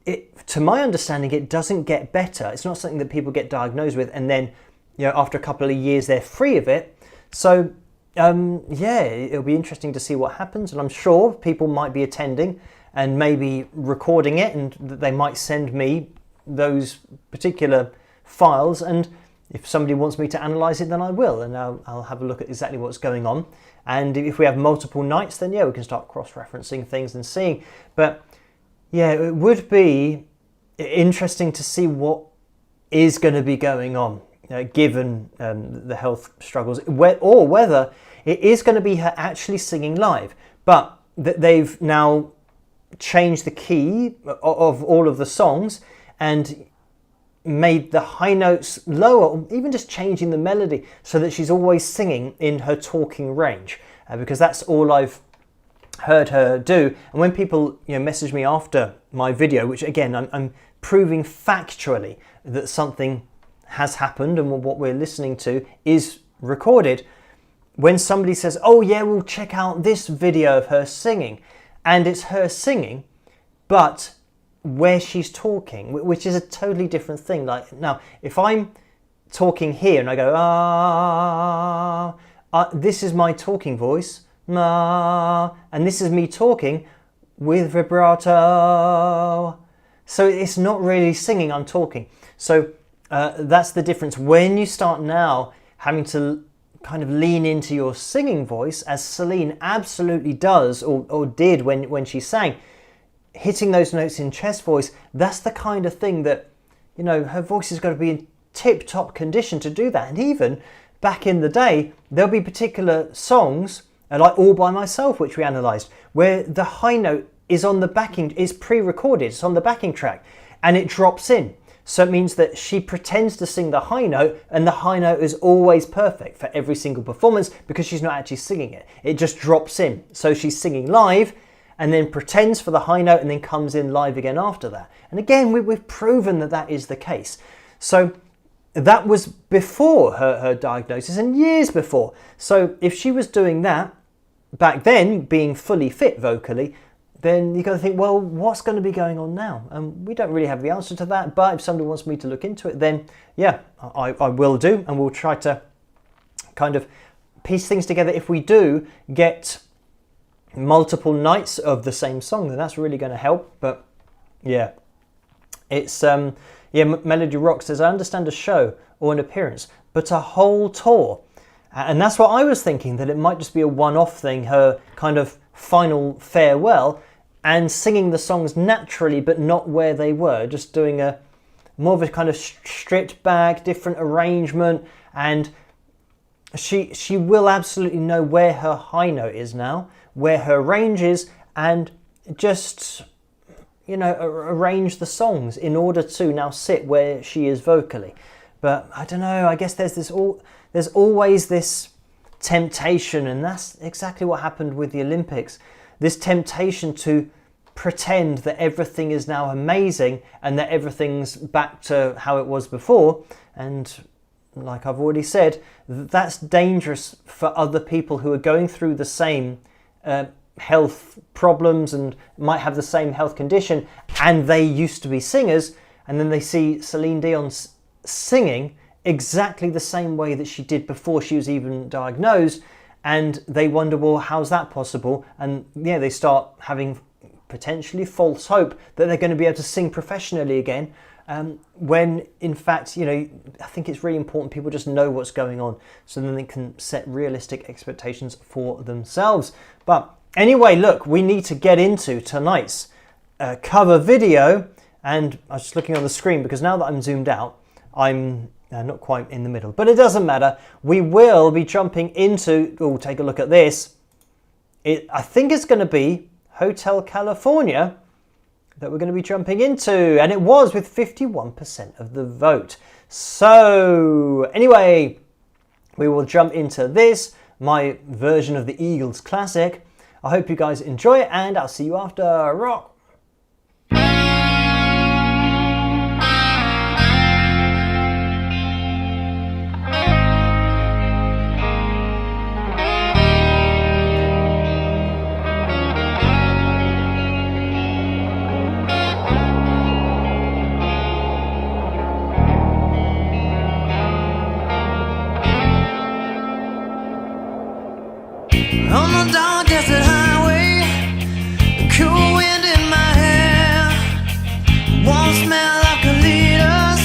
to my understanding, it doesn't get better. It's not something that people get diagnosed with and then after a couple of years they're free of it. So it'll be interesting to see what happens, and I'm sure people might be attending and maybe recording it, and they might send me those particular files, and if somebody wants me to analyse it, then I will, and I'll have a look at exactly what's going on. And if we have multiple nights, then we can start cross-referencing things and seeing. But it would be interesting to see what is going to be going on, given the health struggles, or whether it is going to be her actually singing live, but that they've now changed the key of all of the songs and made the high notes lower, or even just changing the melody so that she's always singing in her talking range, because that's all I've heard her do. And when people message me after my video, which again I'm proving factually that something has happened and what we're listening to is recorded, when somebody says, oh yeah, we'll check out this video of her singing, and it's her singing but where she's talking, which is a totally different thing. Like now, if I'm talking here and I go this is my talking voice, and this is me talking with vibrato, so it's not really singing, I'm talking. So that's the difference. When you start now having to kind of lean into your singing voice, as Celine absolutely does or did when she sang, hitting those notes in chest voice, that's the kind of thing that her voice has got to be in tip-top condition to do that. And even back in the day, there'll be particular songs like All By Myself, which we analysed, where the high note is on the backing, is pre-recorded, it's on the backing track, and it drops in. So it means that she pretends to sing the high note, and the high note is always perfect for every single performance because she's not actually singing it. It just drops in. So she's singing live and then pretends for the high note and then comes in live again after that. And again, we've proven that that is the case. So that was before her diagnosis and years before. So if she was doing that back then, being fully fit vocally, then you've got to think, well, what's going to be going on now? And we don't really have the answer to that, but if somebody wants me to look into it, then yeah, I will do, and we'll try to kind of piece things together. If we do get multiple nights of the same song, then that's really going to help. But yeah, it's Melody Rock says, I understand a show or an appearance, but a whole tour. And that's what I was thinking, that it might just be a one-off thing, her kind of final farewell, and singing the songs naturally but not where they were, just doing a more of a kind of stripped back, different arrangement. And she will absolutely know where her high note is now, where her range is, and just arrange the songs in order to now sit where she is vocally. But I don't know, I guess there's always this temptation, and that's exactly what happened with the Olympics, this temptation to pretend that everything is now amazing and that everything's back to how it was before. And like I've already said, that's dangerous for other people who are going through the same health problems and might have the same health condition, and they used to be singers, and then they see Celine Dion singing exactly the same way that she did before she was even diagnosed, and they wonder, well, how's that possible? And yeah, they start having potentially false hope that they're going to be able to sing professionally again, when in fact, you know, I think it's really important people just know what's going on, so then they can set realistic expectations for themselves. But anyway, look, we need to get into tonight's cover video, and I was just looking on the screen because now that I'm zoomed out, I'm not quite in the middle, but it doesn't matter. We will be jumping into, oh, take a look at this. I think it's going to be Hotel California that we're going to be jumping into, and it was with 51% of the vote. So anyway, we will jump into this, my version of the Eagles classic. I hope you guys enjoy it, and I'll see you after. Rock! On the dark desert highway, cool wind in my hair, warm smell of colitas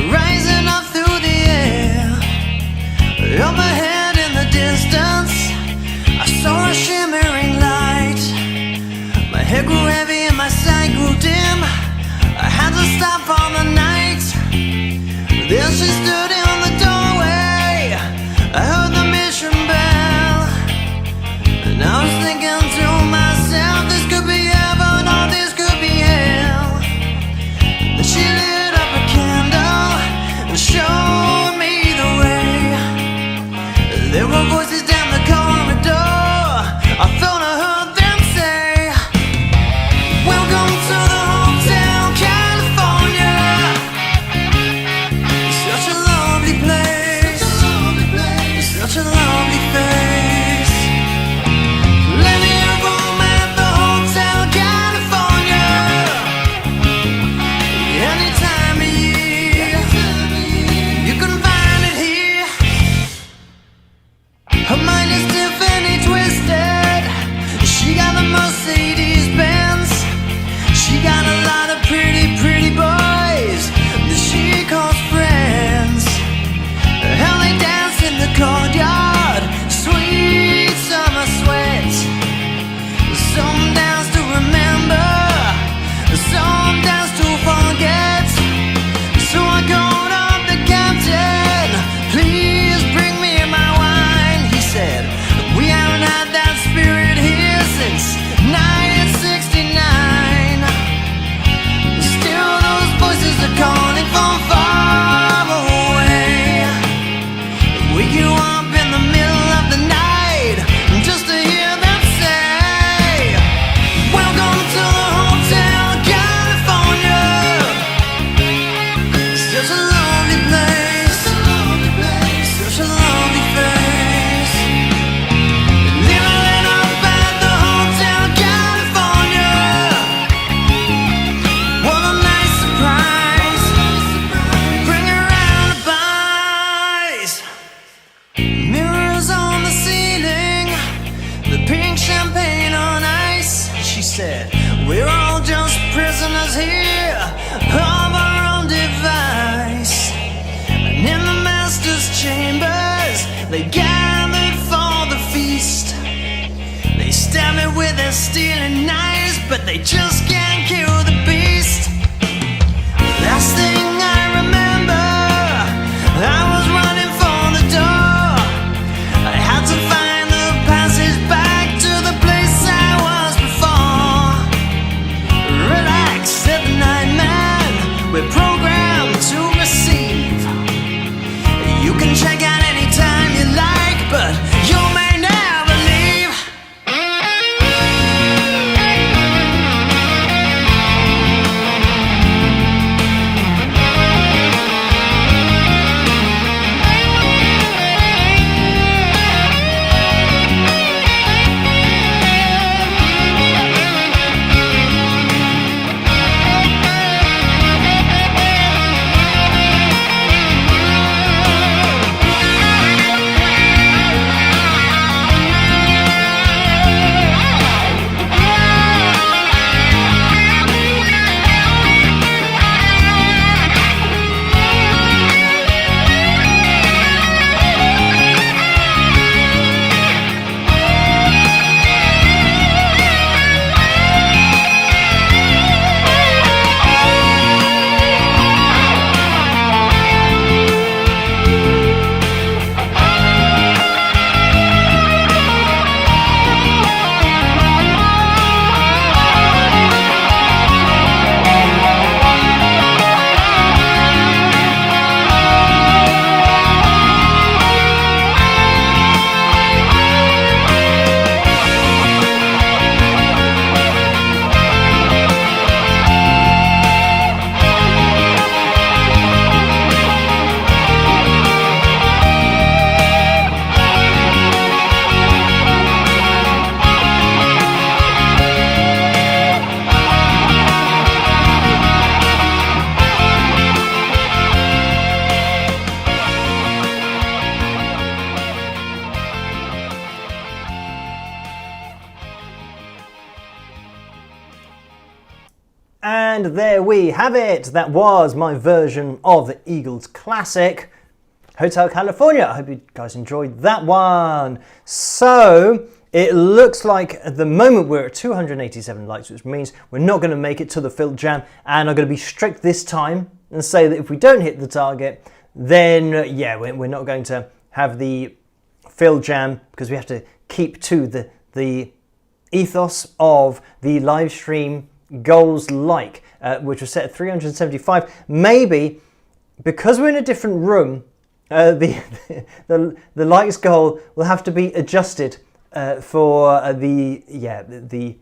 rising up through the air. Up ahead in the distance, I saw a shimmering light. My head grew heavy and my sight grew dim. I had to stop for the night. There she stood in the doorway. I heard the mission bell, and I was thinking to myself, this could be heaven or this could be hell. Then she lit up a candle and showed me the way. There were voices down the corridor. I thought I heard them say, welcome to the Hotel California. It's such a lovely place, it's such a lovely face. Let me roam at the Hotel California, any time of year, you can find it here. Her mind is Tiffany twisted. She got the Mercedes Benz. She got a lot of pretty, pretty boys that she calls friends. How they dance in the courtyard, sweet summer sweat. Some dance to remember, some dance to forget. So I called up the captain, please bring me my wine. He said, we haven't had that spirit here since 1969. Still those voices are calling from far away. Wake you up in the middle of the night just to hear them say, welcome to the Hotel California. Such a lovely place, such a lovely face. Living up at the Hotel California, what a nice surprise. Bring her alibis. Mirrors on the ceiling, the pink champagne on ice. She said, we're all just prisoners here of our own device. And in the master's chambers, they gathered for the feast. They stab it with their stealing knives, but they just can't kill the beast. Last thing I remember, I was running for the door. I had to find the passage back to the place I was before. Relax, said the night man, we're programmed to receive. You can check out anytime you like, but you may never leave. And there we have it. That was my version of the Eagles classic, Hotel California. I hope you guys enjoyed that one. So it looks like at the moment we're at 287 likes, which means we're not going to make it to the Phil Jam. And I'm going to be strict this time and say that if we don't hit the target, then yeah, we're not going to have the Phil Jam, because we have to keep to the ethos of the live stream goals, which was set at 375. Maybe because we're in a different room, the likes goal will have to be adjusted for the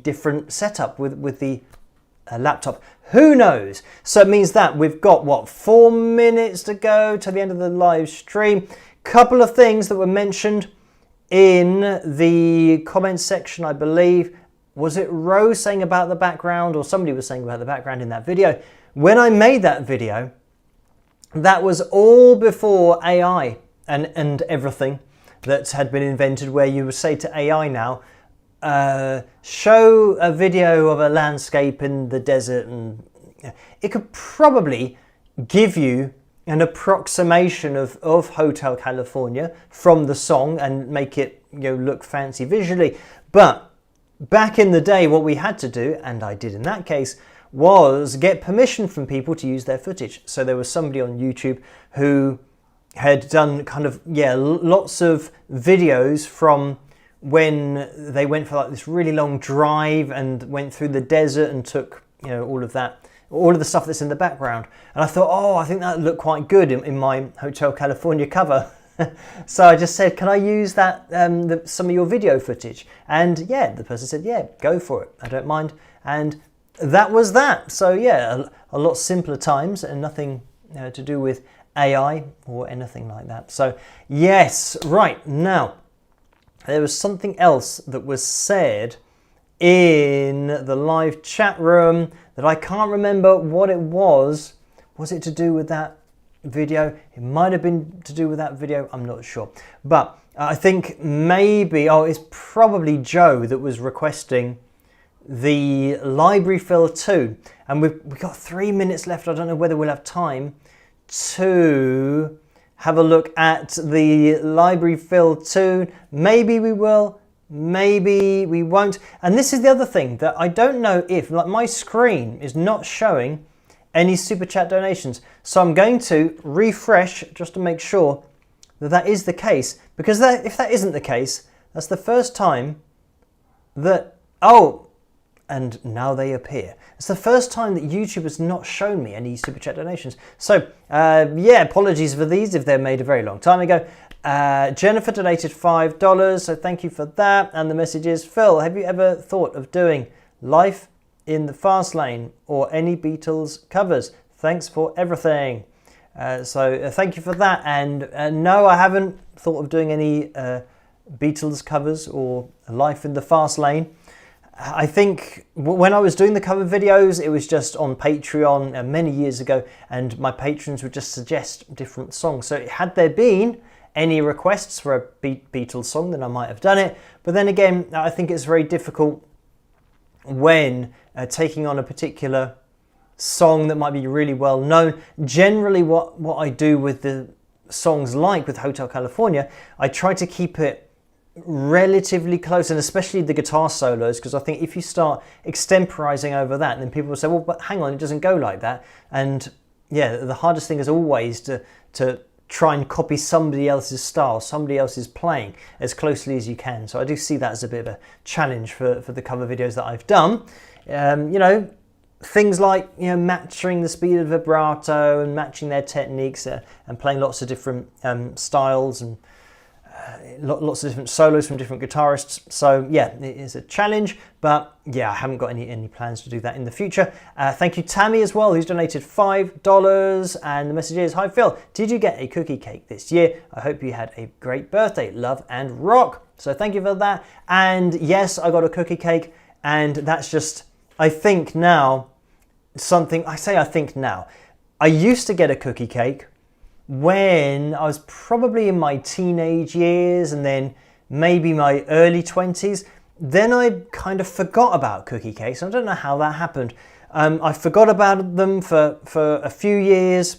different setup with the laptop. Who knows? So it means that we've got, what, 4 minutes to go to the end of the live stream. Couple of things that were mentioned in the comments section, I believe. Was it Rose saying about the background, or somebody was saying about the background in that video? When I made that video, that was all before AI and everything that had been invented, where you would say to AI now, show a video of a landscape in the desert, and it could probably give you an approximation of Hotel California from the song and make it, look fancy visually. But back in the day, what we had to do, and I did in that case, was get permission from people to use their footage. So there was somebody on YouTube who had done lots of videos from when they went for this really long drive and went through the desert and took all of the stuff that's in the background. And I thought, I think that looked quite good in my Hotel California cover. So I just said, can I use that some of your video footage? And yeah, the person said, yeah, go for it, I don't mind. And that was that. So yeah, a lot simpler times, and nothing to do with AI or anything like that. So yes, right, now there was something else that was said in the live chat room that I can't remember what it was. Was it to do with that video? It might have been to do with that video, I'm not sure. But I think maybe, it's probably Joe that was requesting the library fill 2. And we've got 3 minutes left. I don't know whether we'll have time to have a look at the library fill 2. Maybe we will, maybe we won't. And this is the other thing, that I don't know if, my screen is not showing any super chat donations. So I'm going to refresh just to make sure that that is the case. Because if that isn't the case, that's the first time that, and now they appear. It's the first time that YouTube has not shown me any super chat donations. So apologies for these if they're made a very long time ago. Jennifer donated $5, so thank you for that. And the message is, Phil, have you ever thought of doing Life in the Fast Lane or any Beatles covers? Thanks for everything. So thank you for that. And no, I haven't thought of doing any Beatles covers or Life in the Fast Lane. I think when I was doing the cover videos, it was just on Patreon many years ago, and my patrons would just suggest different songs. So had there been any requests for a Beatles song, then I might have done it. But then again, I think it's very difficult when taking on a particular song that might be really well known. Generally, what I do with the songs like with Hotel California, I try to keep it relatively close, and especially the guitar solos, because I think if you start extemporizing over that, then people will say, well, but hang on, it doesn't go like that. And yeah, the hardest thing is always to try and copy somebody else's style, somebody else's playing as closely as you can. So I do see that as a bit of a challenge for the cover videos that I've done. Things like matching the speed of vibrato and matching their techniques and playing lots of different styles and lots of different solos from different guitarists. So yeah, it is a challenge, but yeah, I haven't got any plans to do that in the future. Thank you Tammy as well, who's donated $5, and the message is, hi Phil, did you get a cookie cake this year? I hope you had a great birthday, love and rock. So thank you for that. And yes, I got a cookie cake, and that's just, I think now, I used to get a cookie cake when I was probably in my teenage years and then maybe my early 20s. Then I kind of forgot about cookie cakes. I don't know how that happened. I forgot about them for a few years,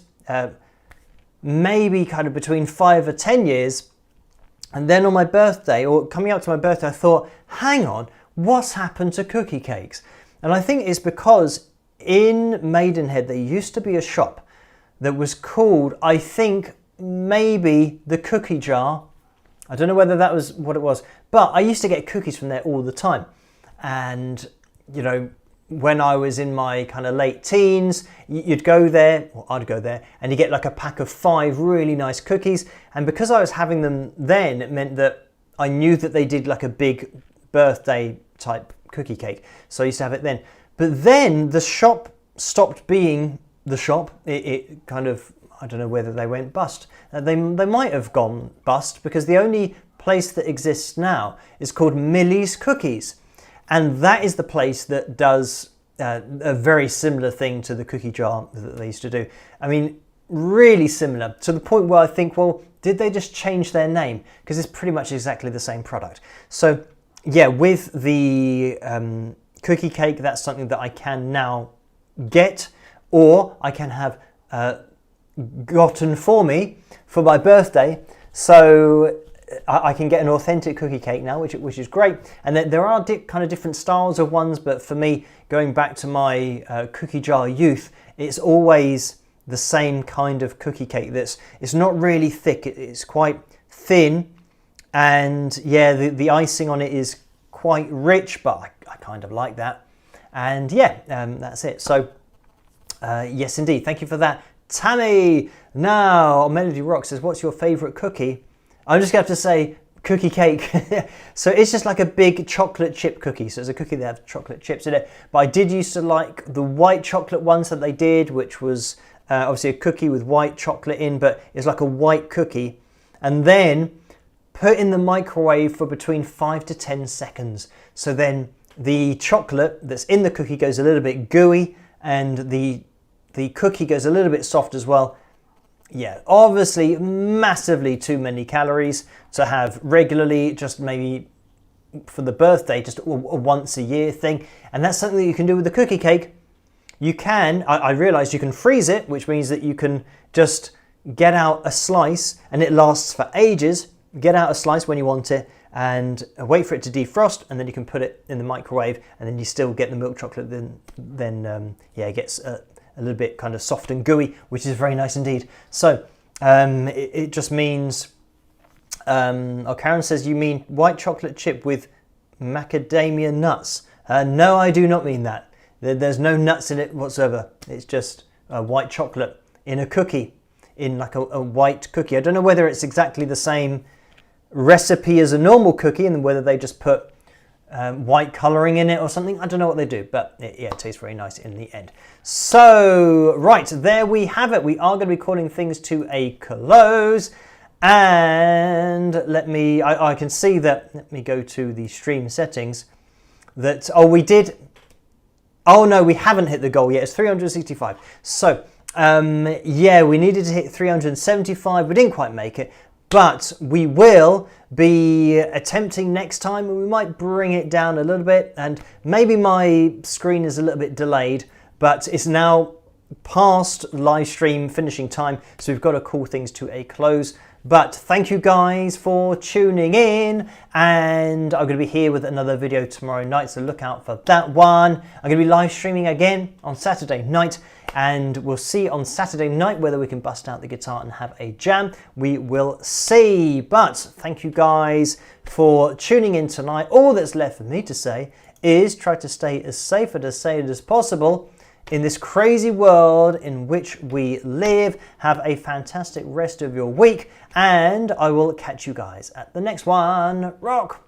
maybe kind of between 5 or 10 years. And then on my birthday, or coming up to my birthday, I thought, hang on, what's happened to cookie cakes? And I think it's because in Maidenhead there used to be a shop that was called, I think, maybe the Cookie Jar. I don't know whether that was what it was, but I used to get cookies from there all the time. And, you know, when I was in my kind of late teens, you'd go there, or I'd go there, and you get like a pack of 5 really nice cookies. And because I was having them then, it meant that I knew that they did like a big birthday type cookie cake. So I used to have it then. But then the shop stopped being the shop. It kind of, I don't know whether they went bust. They might have gone bust, because the only place that exists now is called Millie's Cookies. And that is the place that does a very similar thing to the cookie jar that they used to do. I mean, really similar, to the point where I think, well, did they just change their name? Because it's pretty much exactly the same product. So yeah, with the cookie cake, that's something that I can now get, or I can have gotten for me for my birthday. So I can get an authentic cookie cake now, which is great. And there are kind of different styles of ones, but for me, going back to my cookie jar youth, it's always the same kind of cookie cake. It's not really thick, it's quite thin, and yeah, the icing on it is quite rich, but I kind of like that. And yeah, that's it. So yes, indeed, thank you for that, Tammy. Now, Melody Rock says, what's your favourite cookie? I'm just going to have to say cookie cake. So it's just like a big chocolate chip cookie. So it's a cookie that has chocolate chips in it. But I did used to like the white chocolate ones that they did, which was obviously a cookie with white chocolate in, but it's like a white cookie. And then put in the microwave for between 5 to 10 seconds. So then the chocolate that's in the cookie goes a little bit gooey, and the cookie goes a little bit soft as well. Yeah, obviously massively too many calories to have regularly, just maybe for the birthday, just a once a year thing. And that's something that you can do with the cookie cake. You can, I realized you can freeze it, which means that you can just get out a slice and it lasts for ages. Get out a slice when you want it and wait for it to defrost, and then you can put it in the microwave, and then you still get the milk chocolate. Then yeah, it gets a little bit kind of soft and gooey, which is very nice indeed. So it just means, oh, Karen says, you mean white chocolate chip with macadamia nuts? No, I do not mean that. There's no nuts in it whatsoever. It's just white chocolate in a cookie, in like a white cookie. I don't know whether it's exactly the same recipe as a normal cookie, and whether they just put white colouring in it or something. I don't know what they do, but yeah, it tastes very nice in the end. So, right, there we have it. We are going to be calling things to a close. And let me, I can see that, let me go to the stream settings, that, oh, we did, oh no, we haven't hit the goal yet. It's 365. So, yeah, we needed to hit 375. We didn't quite make it. But we will be attempting next time, and we might bring it down a little bit, and maybe my screen is a little bit delayed, but it's now past live stream finishing time, so we've got to call things to a close. But thank you guys for tuning in, and I'm going to be here with another video tomorrow night, so look out for that one. I'm going to be live streaming again on Saturday night, and we'll see on Saturday night whether we can bust out the guitar and have a jam. We will see. But thank you guys for tuning in tonight. All that's left for me to say is try to stay as safe and as sane as possible in this crazy world in which we live. Have a fantastic rest of your week, and I will catch you guys at the next one. Rock!